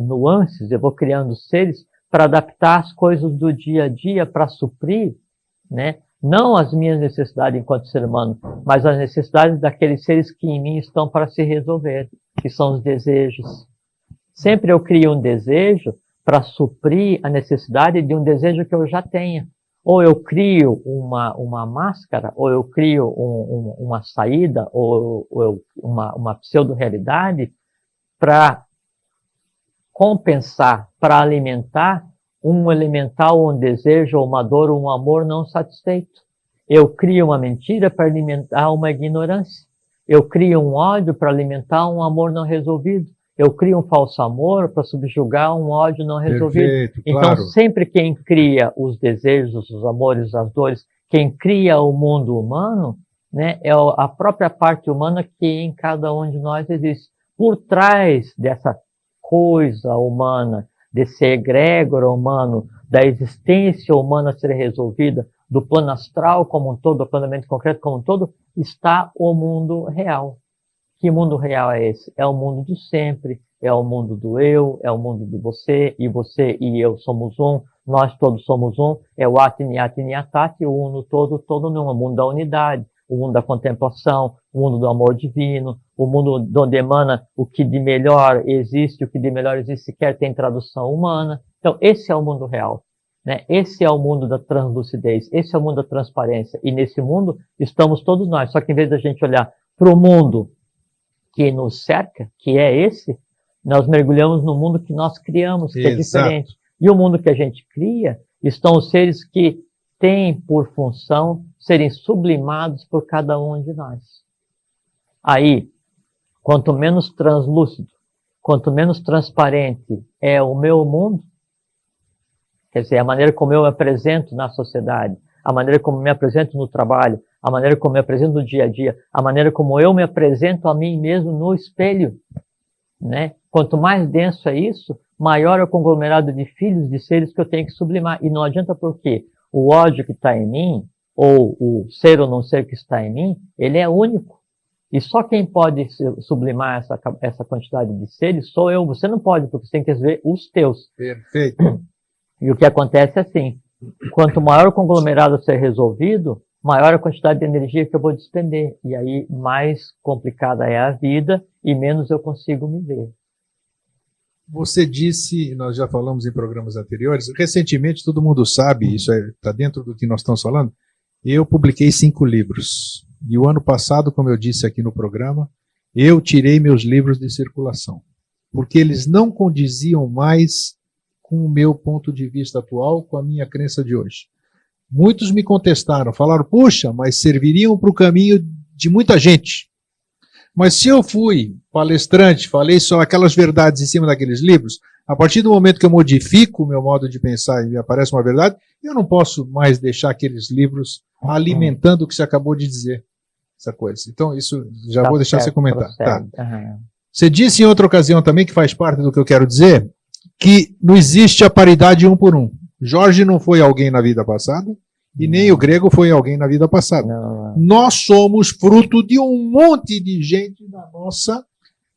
nuances, eu vou criando seres para adaptar as coisas do dia a dia, para suprir, né? Não as minhas necessidades enquanto ser humano, mas as necessidades daqueles seres que em mim estão para se resolver, que são os desejos. Sempre eu crio um desejo para suprir a necessidade de um desejo que eu já tenha. Ou eu crio uma máscara, ou eu crio uma saída, ou uma pseudo-realidade para compensar, para alimentar um elemental, um desejo, uma dor, um amor não satisfeito. Eu crio uma mentira para alimentar uma ignorância. Eu crio um ódio para alimentar um amor não resolvido. Eu crio um falso amor para subjugar um ódio não resolvido. Perfeito, então, claro. sempre quem cria os desejos, os amores, as dores, quem cria o mundo humano, né, é a própria parte humana que em cada um de nós existe. Por trás dessa coisa humana, desse egrégora humano, da existência humana a ser resolvida, do plano astral como um todo, do planejamento concreto como um todo, está o mundo real. Que mundo real é esse? É o mundo do sempre, é o mundo do eu, é o mundo do você e eu somos um, nós todos somos um, é o Atini, Atini, Atati, o uno todo, todo num, o mundo da unidade, o mundo da contemplação, o mundo do amor divino, o mundo onde emana o que de melhor existe, o que de melhor existe sequer tem tradução humana. Então, esse é o mundo real, né? Esse é o mundo da translucidez, esse é o mundo da transparência. E nesse mundo estamos todos nós, só que em vez da gente olhar para o mundo que nos cerca, que é esse, nós mergulhamos no mundo que nós criamos, que Exato. é diferente. E o mundo que a gente cria estão os seres que têm por função serem sublimados por cada um de nós. Aí, quanto menos translúcido, quanto menos transparente é o meu mundo, quer dizer, a maneira como eu me apresento na sociedade, a maneira como eu me apresento no trabalho, a maneira como eu me apresento no dia a dia, a maneira como eu me apresento a mim mesmo no espelho, né? Quanto mais denso é isso, maior é o conglomerado de filhos, de seres que eu tenho que sublimar. E não adianta porque o ódio que está em mim, ou o ser ou não ser que está em mim, ele é único. E só quem pode sublimar essa quantidade de seres sou eu. Você não pode, porque você tem que ver os teus. Perfeito. E o que acontece é assim, quanto maior o conglomerado a ser resolvido, maior a quantidade de energia que eu vou despender. E aí, mais complicada é a vida e menos eu consigo me ver. Você disse, nós já falamos em programas anteriores, recentemente, todo mundo sabe, isso está dentro do que nós estamos falando, eu publiquei 5 livros. E o ano passado, como eu disse aqui no programa, eu tirei meus livros de circulação, porque eles não condiziam mais com o meu ponto de vista atual, com a minha crença de hoje. Muitos me contestaram, falaram, puxa, mas serviriam para o caminho de muita gente. Mas se eu fui palestrante, falei só aquelas verdades em cima daqueles livros, a partir do momento que eu modifico o meu modo de pensar e me aparece uma verdade, eu não posso mais deixar aqueles livros alimentando o que você acabou de dizer, essa coisa. Então, isso já vou deixar você comentar. Tá. Você disse em outra ocasião também, que faz parte do que eu quero dizer, que não existe a paridade um por um. Jorge não foi alguém na vida passada, e nem o grego foi alguém na vida passada. Não. Nós somos fruto de um monte de gente da nossa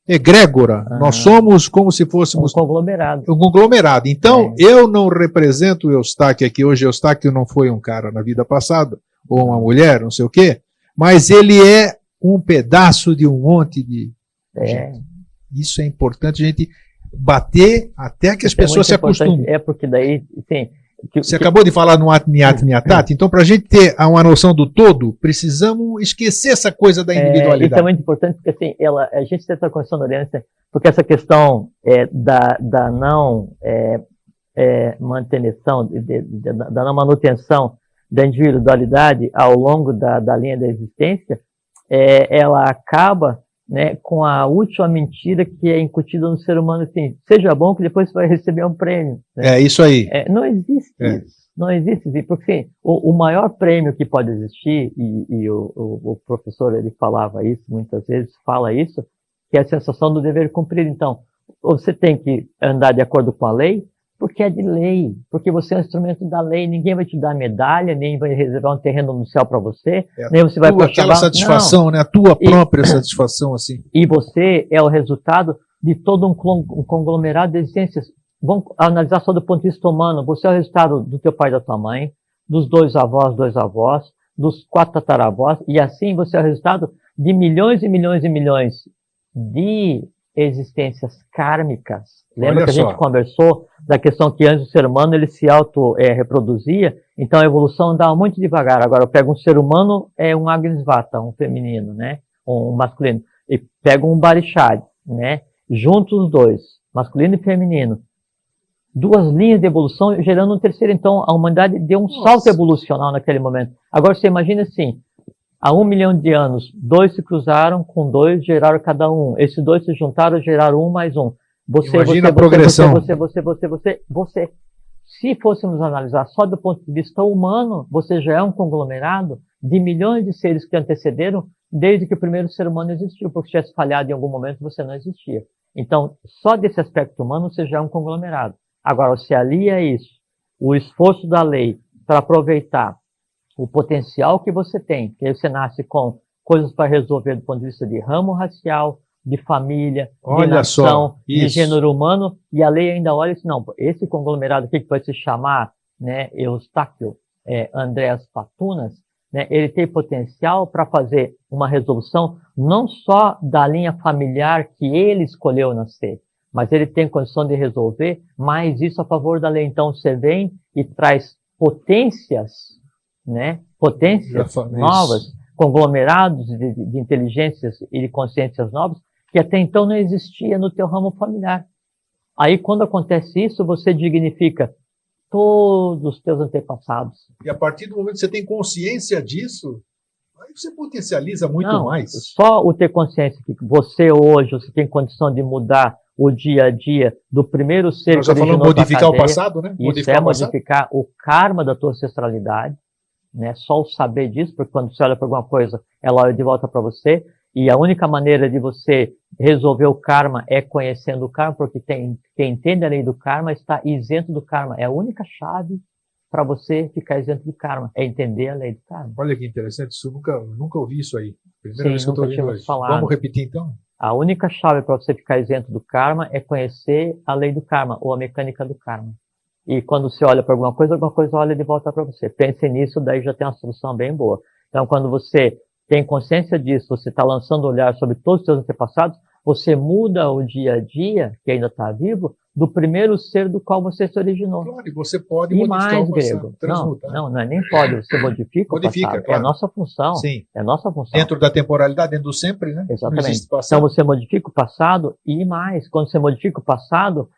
egrégora. Nós somos como se fôssemos um conglomerado. Um conglomerado. Então, eu não represento o Eustáquio aqui. Hoje, Eustáquio não foi um cara na vida passada, ou uma mulher, não sei o quê, mas ele é um pedaço de um monte de gente. Isso é importante a gente bater até que as pessoas se acostumem. É porque daí, sim. Você acabou de falar no Atniatniatati, então para a gente ter uma noção do todo, precisamos esquecer essa coisa da individualidade. Isso é muito importante, porque assim, a gente está conversando ali, porque essa questão da não manutenção, da não manutenção da individualidade ao longo da linha da existência, ela acaba, né, com a última mentira que é incutida no ser humano, assim, seja bom que depois você vai receber um prêmio. Né? É isso aí. Não existe isso. Não existe isso. Porque assim, o maior prêmio que pode existir, e o professor ele falava isso, muitas vezes fala isso, que é a sensação do dever cumprido. Então, você tem que andar de acordo com a lei, porque é de lei, porque você é um instrumento da lei, ninguém vai te dar medalha, nem vai reservar um terreno no céu para você, nem você vai aquela satisfação, né? A tua própria satisfação, assim. E você é o resultado de todo um conglomerado de existências. Vamos analisar só do ponto de vista humano, você é o resultado do teu pai e da tua mãe, dos 2 avós, dos 4 tataravós, e assim você é o resultado de milhões e milhões e milhões de existências kármicas. Lembra que a gente conversou da questão que antes o ser humano ele se auto-reproduzia, então a evolução andava muito devagar. Agora eu pego um ser humano, um Agnisvata, um feminino, né? Um masculino, e pego um Barishad, né? juntos os dois, masculino e feminino, duas linhas de evolução gerando um terceiro. Então, a humanidade deu um salto evolucional naquele momento. Agora, você imagina assim, há 1 milhão de anos, dois se cruzaram, com dois geraram cada um. Esses dois se juntaram, geraram um mais um. Imagina a progressão. Você. Se fôssemos analisar só do ponto de vista humano, você já é um conglomerado de milhões de seres que antecederam desde que o primeiro ser humano existiu, porque se tivesse falhado em algum momento, você não existia. Então, só desse aspecto humano, você já é um conglomerado. Agora, você alia a isso, o esforço da lei para aproveitar o potencial que você tem, que aí você nasce com coisas para resolver do ponto de vista de ramo racial, de família, de nação, de gênero humano, e a lei ainda olha e diz, não, esse conglomerado aqui que vai se chamar, né, Eustáquio Andrés Patunas, né, ele tem potencial para fazer uma resolução não só da linha familiar que ele escolheu nascer, mas ele tem condição de resolver mais isso a favor da lei. Então você vem e traz potências, né, potências novas, conglomerados de inteligências e de consciências novas, que até então não existia no teu ramo familiar. Aí, quando acontece isso, você dignifica todos os teus antepassados. E a partir do momento que você tem consciência disso, aí você potencializa muito mais. Só o ter consciência que você hoje, você tem condição de mudar o dia a dia do primeiro ser que originou a cadeia. Modificar o passado, né? Isso modificar o karma da tua ancestralidade, né? Só o saber disso, porque quando você olha para alguma coisa, ela olha de volta para você. E a única maneira de você resolver o karma é conhecendo o karma, porque quem entende a lei do karma está isento do karma. É a única chave para você ficar isento do karma, é entender a lei do karma. Olha que interessante, isso nunca ouvi isso aí. Primeira vez que eu estou ouvindo isso. Falado. Vamos repetir então? A única chave para você ficar isento do karma é conhecer a lei do karma, ou a mecânica do karma. E quando você olha para alguma coisa olha de volta para você. Pense nisso, daí já tem uma solução bem boa. Então, quando você tem consciência disso, você está lançando o olhar sobre todos os seus antepassados, você muda o dia a dia, que ainda está vivo, do primeiro ser do qual você se originou. Claro, e você pode modificar o passado, transmutar. Não é nem pode, você modifica o passado. Claro. É a nossa função. Sim. É a nossa função. Dentro da temporalidade, dentro do sempre, né? Exatamente. Então você modifica o passado e mais. Quando você modifica o passado,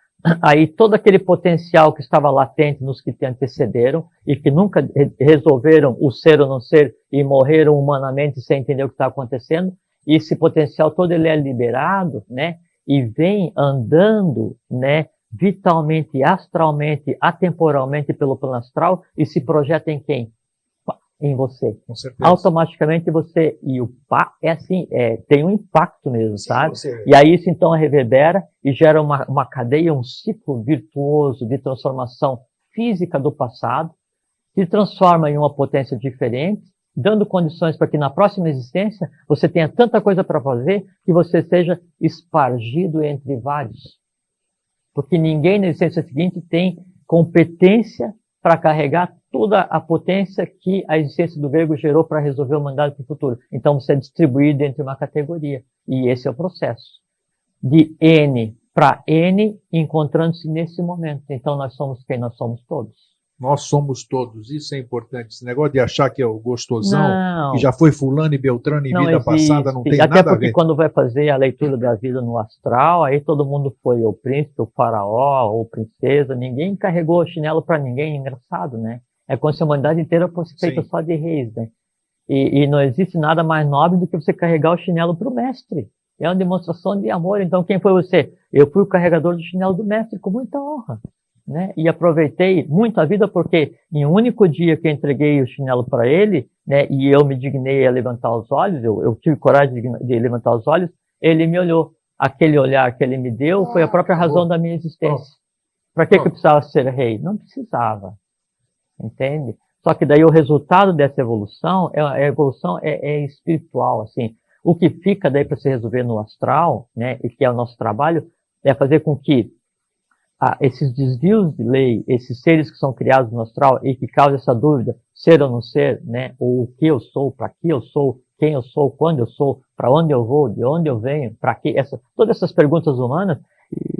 aí todo aquele potencial que estava latente nos que te antecederam e que nunca resolveram o ser ou não ser e morreram humanamente sem entender o que está acontecendo, esse potencial todo ele é liberado, né? E vem andando, né? Vitalmente, astralmente, atemporalmente pelo plano astral e se projeta em quem? Em você. Com certeza. Automaticamente você, e o pá é assim, tem um impacto mesmo, sim, sabe? Você... E aí isso então reverbera e gera uma cadeia, um ciclo virtuoso de transformação física do passado, que transforma em uma potência diferente, dando condições para que na próxima existência você tenha tanta coisa para fazer que você seja espargido entre vários. Porque ninguém na existência seguinte tem competência para carregar toda a potência que a existência do grego gerou para resolver a humanidade para o futuro. Então você é distribuído entre uma categoria. E esse é o processo. De N para N, encontrando-se nesse momento. Então nós somos quem? Nós somos todos. Nós somos todos. Isso é importante. Esse negócio de achar que é o gostosão, que já foi fulano e beltrano em vida passada, não tem nada a ver. Até porque quando vai fazer a leitura da vida no astral, aí todo mundo foi o príncipe, o faraó, ou princesa, ninguém carregou o chinelo para ninguém, engraçado, né? É como se a humanidade inteira fosse feita só de reis, né? E não existe nada mais nobre do que você carregar o chinelo para o mestre. É uma demonstração de amor. Então quem foi você? Eu fui o carregador do chinelo do mestre com muita honra. Né? E aproveitei muito a vida porque em um único dia que eu entreguei o chinelo para ele, né, e eu me dignei a levantar os olhos, eu tive coragem de levantar os olhos, ele me olhou. Aquele olhar que ele me deu foi a própria razão da minha existência. Para que eu precisava ser rei? Não precisava. Entende? Só que daí o resultado dessa evolução, a evolução é espiritual, assim. O que fica daí para se resolver no astral, né, e que é o nosso trabalho, é fazer com que esses desvios de lei, esses seres que são criados no astral e que causam essa dúvida, ser ou não ser, né? Ou o que eu sou, para que eu sou, quem eu sou, quando eu sou, para onde eu vou, de onde eu venho, para que todas essas perguntas humanas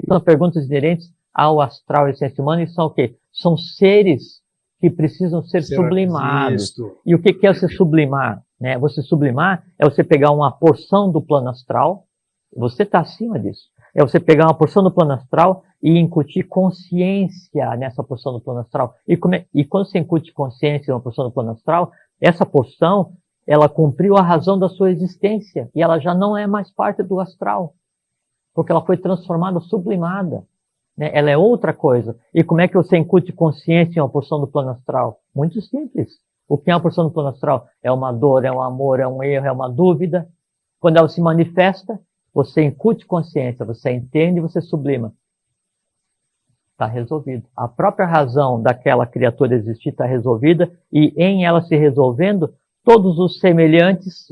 são perguntas inerentes ao astral e essência humana e são o quê? São seres que precisam ser sublimados. Isto. E o que é você sublimar? Né? Você sublimar é você pegar uma porção do plano astral, você está acima disso. é você pegar uma porção do plano astral e incutir consciência nessa porção do plano astral. E quando você incute consciência em uma porção do plano astral, essa porção, ela cumpriu a razão da sua existência e ela já não é mais parte do astral, porque ela foi transformada, sublimada, né? Ela é outra coisa. E como é que você incute consciência em uma porção do plano astral? Muito simples. O que é uma porção do plano astral? É uma dor, é um amor, é um erro, é uma dúvida. Quando ela se manifesta, você incute consciência, você entende e você sublima. Está resolvido. A própria razão daquela criatura existir está resolvida e em ela se resolvendo, todos os semelhantes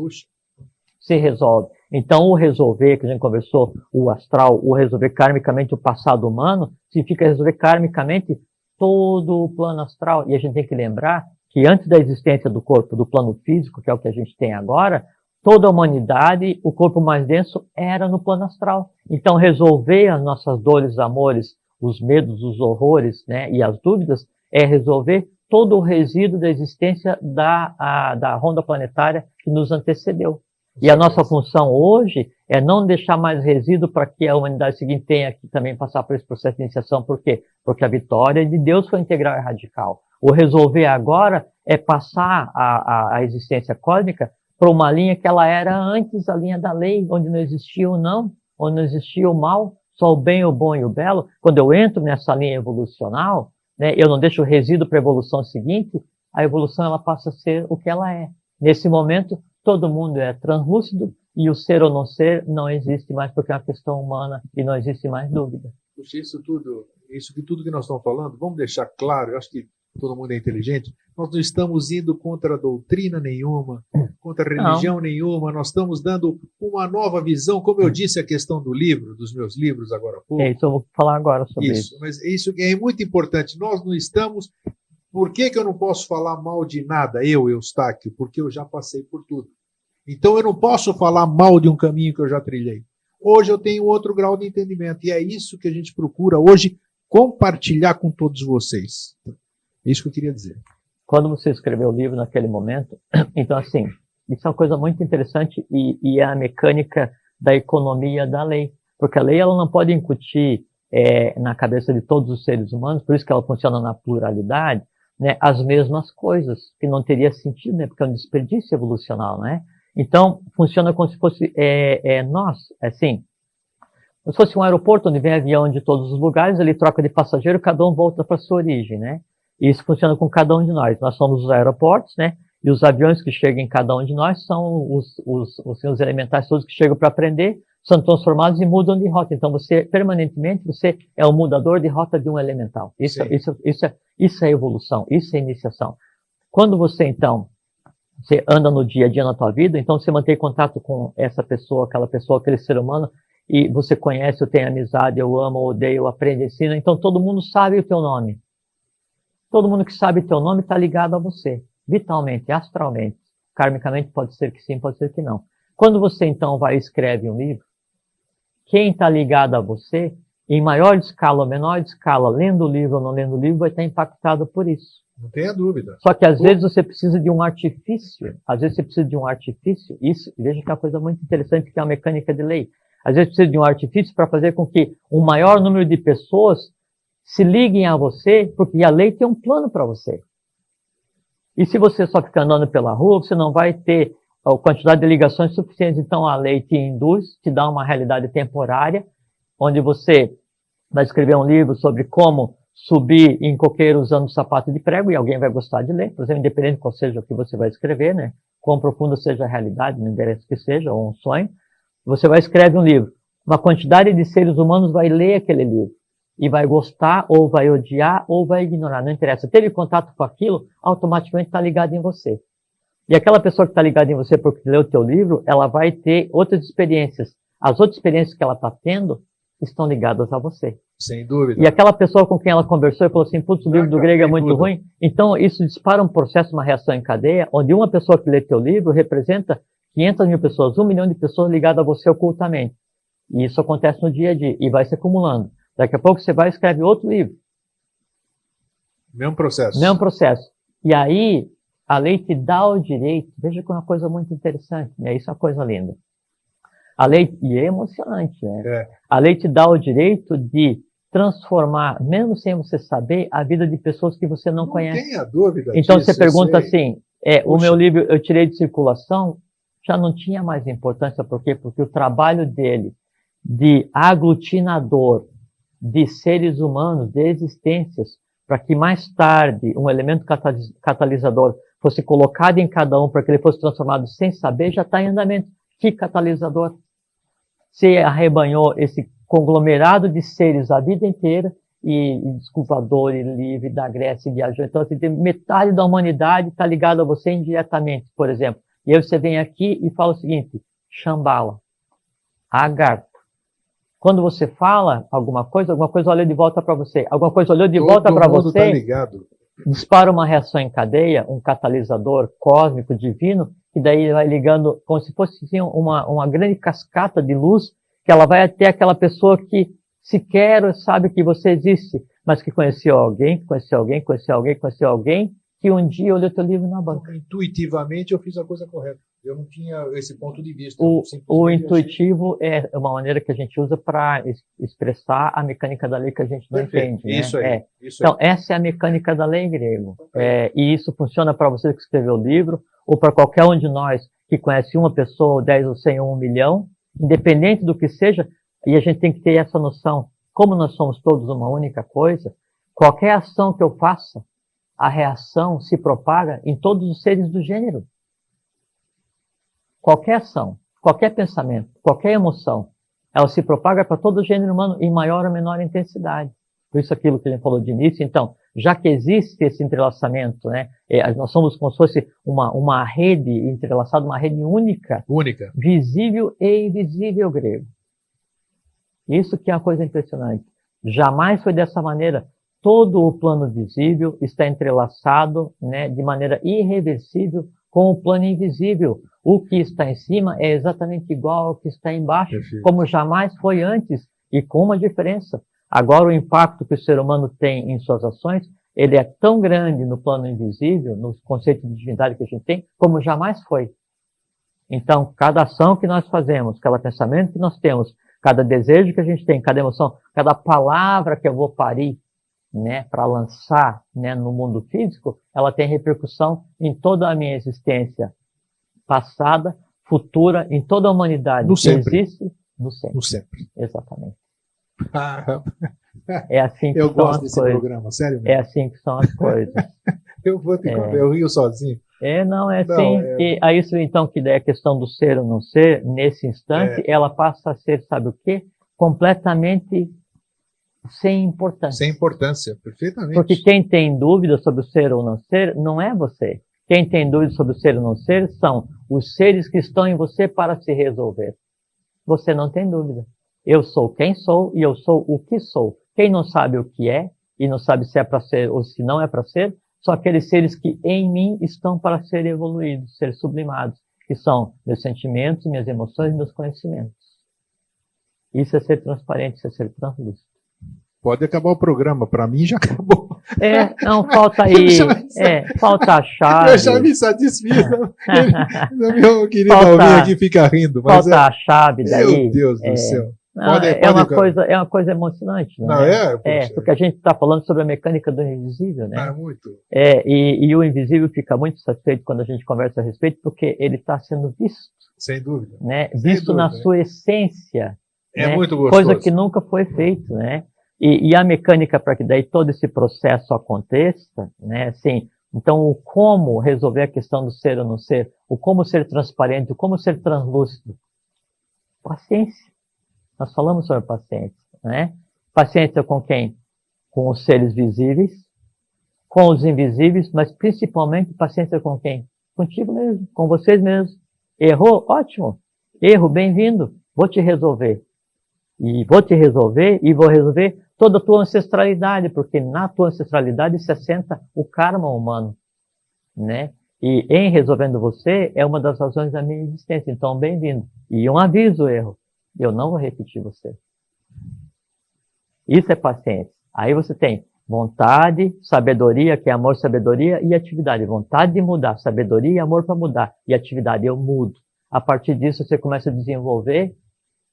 se resolvem. Então, o resolver, que a gente conversou, o astral, o resolver karmicamente o passado humano, significa resolver karmicamente todo o plano astral. E a gente tem que lembrar que antes da existência do corpo, do plano físico, que é o que a gente tem agora, toda a humanidade, o corpo mais denso, era no plano astral. Então, resolver as nossas dores, amores, os medos, os horrores, né, e as dúvidas, é resolver todo o resíduo da existência da ronda planetária que nos antecedeu. E a nossa função hoje é não deixar mais resíduo para que a humanidade seguinte tenha que também passar por esse processo de iniciação. Por quê? Porque a vitória de Deus foi integral e radical. O resolver agora é passar a existência cósmica para uma linha que ela era antes, a linha da lei, onde não existia o não, onde não existia o mal, só o bem, o bom e o belo. Quando eu entro nessa linha evolucional, né, eu não deixo o resíduo para a evolução seguinte, a evolução ela passa a ser o que ela é. Nesse momento, todo mundo é translúcido e o ser ou não ser não existe mais porque é uma questão humana e não existe mais dúvida. Puxa, tudo que nós estamos falando, vamos deixar claro, eu acho que todo mundo é inteligente, nós não estamos indo contra doutrina nenhuma, contra religião nenhuma, nós estamos dando uma nova visão, como eu disse a questão do livro, dos meus livros agora há pouco. É isso, eu vou falar agora sobre isso. Mas isso é muito importante, nós não estamos... Por que eu não posso falar mal de nada, eu, Eustáquio? Porque eu já passei por tudo. Então eu não posso falar mal de um caminho que eu já trilhei. Hoje eu tenho outro grau de entendimento, e é isso que a gente procura hoje compartilhar com todos vocês. É isso que eu queria dizer. Quando você escreveu o livro naquele momento, então assim, isso é uma coisa muito interessante e é a mecânica da economia da lei. Porque a lei ela não pode incutir na cabeça de todos os seres humanos, por isso que ela funciona na pluralidade, né, as mesmas coisas, que não teria sentido, né, porque é um desperdício evolucional, né? Então, funciona como se fosse nós, assim, como se fosse um aeroporto onde vem avião de todos os lugares, ele troca de passageiro, cada um volta para sua origem, né? E isso funciona com cada um de nós. Nós somos os aeroportos, né? E os aviões que chegam em cada um de nós são os elementais todos que chegam para aprender, são transformados e mudam de rota. Então, permanentemente, você é o mudador de rota de um elemental. Isso é evolução, isso é iniciação. Quando você, então, você anda no dia a dia na tua vida, então você mantém contato com essa pessoa, aquele ser humano, e você conhece, eu tenho amizade, eu amo, eu odeio, eu aprendo, ensino, então todo mundo sabe o teu nome. Todo mundo que sabe o teu nome está ligado a você, vitalmente, astralmente. Karmicamente pode ser que sim, pode ser que não. Quando você então vai e escreve um livro, quem está ligado a você, em maior escala ou menor escala, lendo o livro ou não lendo o livro, vai estar impactado por isso. Não tenha dúvida. Só que às vezes você precisa de um artifício. Isso, veja que é uma coisa muito interessante, que é a mecânica de lei. Às vezes precisa de um artifício para fazer com que um maior número de pessoas se liguem a você, porque a lei tem um plano para você. E se você só ficar andando pela rua, você não vai ter a quantidade de ligações suficientes. Então a lei te induz, te dá uma realidade temporária, onde você vai escrever um livro sobre como subir em coqueiro usando sapato de prego, e alguém vai gostar de ler, por exemplo, independente de qual seja o que você vai escrever, né? Quão profunda seja a realidade, não interessa que seja, ou um sonho, você vai escrever um livro. Uma quantidade de seres humanos vai ler aquele livro, e vai gostar, ou vai odiar, ou vai ignorar, não interessa. Teve contato com aquilo, automaticamente está ligado em você. E aquela pessoa que está ligada em você porque leu o teu livro, ela vai ter outras experiências. As outras experiências que ela está tendo estão ligadas a você. Sem dúvida. E aquela pessoa com quem ela conversou e falou assim, putz, o livro do grego é muito ruim. Então, isso dispara um processo, uma reação em cadeia, onde uma pessoa que lê teu livro representa 500 mil pessoas, 1 milhão de pessoas ligadas a você ocultamente. E isso acontece no dia a dia, e vai se acumulando. Daqui a pouco você vai e escreve outro livro. Mesmo processo. Mesmo processo. E aí, a lei te dá o direito, veja que é uma coisa muito interessante, né? Isso é uma coisa linda. A lei, e é emocionante, né? É. A lei te dá o direito de transformar, mesmo sem você saber, a vida de pessoas que você não conhece. Não tenha dúvida Então disso, você pergunta eu sei. assim, o meu livro eu tirei de circulação, já não tinha mais importância, por quê? Porque o trabalho dele de aglutinador de seres humanos, de existências, para que mais tarde um elemento catalisador fosse colocado em cada um para que ele fosse transformado sem saber, já está em andamento. Que catalisador? Se arrebanhou esse conglomerado de seres a vida inteira, e desculpador e livre da Grécia e viajou. Então, assim, metade da humanidade está ligada a você indiretamente, por exemplo. E aí você vem aqui e fala o seguinte, Shambhala, Agartha. Quando você fala alguma coisa olha de volta para você. Alguma coisa olhou de volta para você, tá ligado. Dispara uma reação em cadeia, um catalisador cósmico, divino, que daí vai ligando como se fosse assim, uma grande cascata de luz, que ela vai até aquela pessoa que sequer sabe que você existe, mas que conheceu alguém, que um dia olhou teu livro na banca. Intuitivamente eu fiz a coisa correta. Eu não tinha esse ponto de vista. O intuitivo é uma maneira que a gente usa para expressar a mecânica da lei que a gente não entende. Né? Isso aí. Então, essa é a mecânica da lei grego. E isso funciona para você que escreveu o livro, ou para qualquer um de nós que conhece uma pessoa, ou 10 ou 100 ou 1 milhão, independente do que seja, e a gente tem que ter essa noção. Como nós somos todos uma única coisa, qualquer ação que eu faça, a reação se propaga em todos os seres do gênero. Qualquer ação, qualquer pensamento, qualquer emoção, ela se propaga para todo o gênero humano em maior ou menor intensidade. Por isso aquilo que a gente falou de início, então, já que existe esse entrelaçamento, né, nós somos como se fosse uma rede entrelaçada, uma rede única, visível e invisível grego. Isso que é uma coisa impressionante. Jamais foi dessa maneira. Todo o plano visível está entrelaçado, né, de maneira irreversível com o plano invisível. O que está em cima é exatamente igual ao que está embaixo, como jamais foi antes, e com uma diferença. Agora o impacto que o ser humano tem em suas ações, ele é tão grande no plano invisível, nos conceitos de divindade que a gente tem, como jamais foi. Então, cada ação que nós fazemos, cada pensamento que nós temos, cada desejo que a gente tem, cada emoção, cada palavra que eu vou parir, né, para lançar, né, no mundo físico, ela tem repercussão em toda a minha existência passada, futura, em toda a humanidade no que sempre. Existe, no sempre. No sempre. Exatamente. É assim que eu são gosto as desse coisas. Programa, sério mesmo. É assim que são as coisas. Eu vou te contar, eu rio sozinho. Não, é assim. E aí isso então que daí a questão do ser ou não ser, nesse instante, ela passa a ser, sabe o quê? Completamente sem importância. Sem importância, perfeitamente. Porque quem tem dúvida sobre o ser ou não ser, não é você. Quem tem dúvida sobre o ser ou não ser, são os seres que estão em você para se resolver. Você não tem dúvida. Eu sou quem sou e eu sou o que sou. Quem não sabe o que é, e não sabe se é para ser ou se não é para ser, são aqueles seres que em mim estão para ser evoluídos, ser sublimados, que são meus sentimentos, minhas emoções e meus conhecimentos. Isso é ser transparente, isso é ser translúcido. Pode acabar o programa, para mim já acabou. Não, falta aí, falta a chave. Eu já me satisfiz. Meu querido Almir aqui fica rindo. Mas falta a chave daí. Meu Deus do céu. É uma coisa emocionante, né? Não porque a gente está falando sobre a mecânica do invisível, né? Muito. E o invisível fica muito satisfeito quando a gente conversa a respeito, porque ele está sendo visto. Sem dúvida. Né? Visto na sua essência. É muito gostoso. Coisa que nunca foi feita, né? E a mecânica para que daí todo esse processo aconteça, né? Assim, então, o como resolver a questão do ser ou não ser, o como ser transparente, o como ser translúcido. Paciência. Nós falamos sobre paciência, né? Paciência com quem? Com os seres visíveis, com os invisíveis, mas principalmente paciência com quem? Contigo mesmo, com vocês mesmos. Errou? Ótimo. Erro, bem-vindo. Vou te resolver. E vou te resolver e vou resolver toda a tua ancestralidade, porque na tua ancestralidade se assenta o karma humano, né? E em resolvendo você é uma das razões da minha existência. Então, bem-vindo. E um aviso, erro. Eu não vou repetir você. Isso é paciência. Aí você tem vontade, sabedoria, que é amor, sabedoria, e atividade. Vontade de mudar, sabedoria e amor para mudar. E atividade, eu mudo. A partir disso, você começa a desenvolver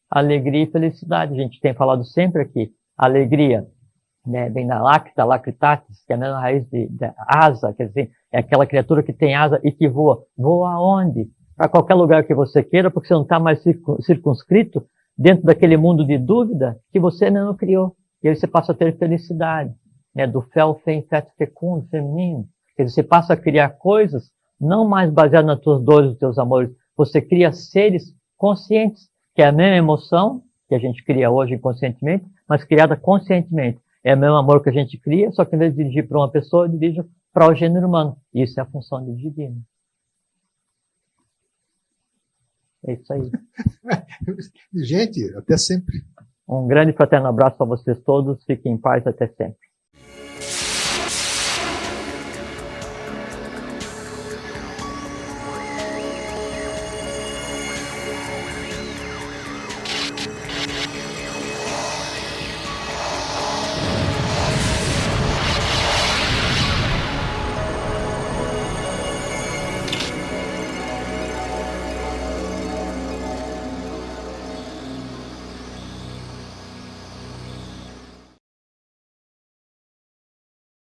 Alegria e felicidade. A gente tem falado sempre aqui. Alegria, né, vem da lacta, lactatis, que é a mesma raiz de asa, quer dizer, é aquela criatura que tem asa e que voa. Voa aonde? Para qualquer lugar que você queira, porque você não está mais circunscrito dentro daquele mundo de dúvida que você mesmo criou. E aí você passa a ter felicidade, né, do fel, fem, feto, fecundo, feminino. Quer dizer, você passa a criar coisas não mais baseadas nas tuas dores, nos teus amores. Você cria seres conscientes, que é a mesma emoção que a gente cria hoje inconscientemente, mas criada conscientemente. É o mesmo amor que a gente cria, só que em vez de dirigir para uma pessoa, eu dirijo para o gênero humano. Isso é a função do divino. É isso aí. Gente, até sempre. Um grande fraterno abraço para vocês todos. Fiquem em paz até sempre.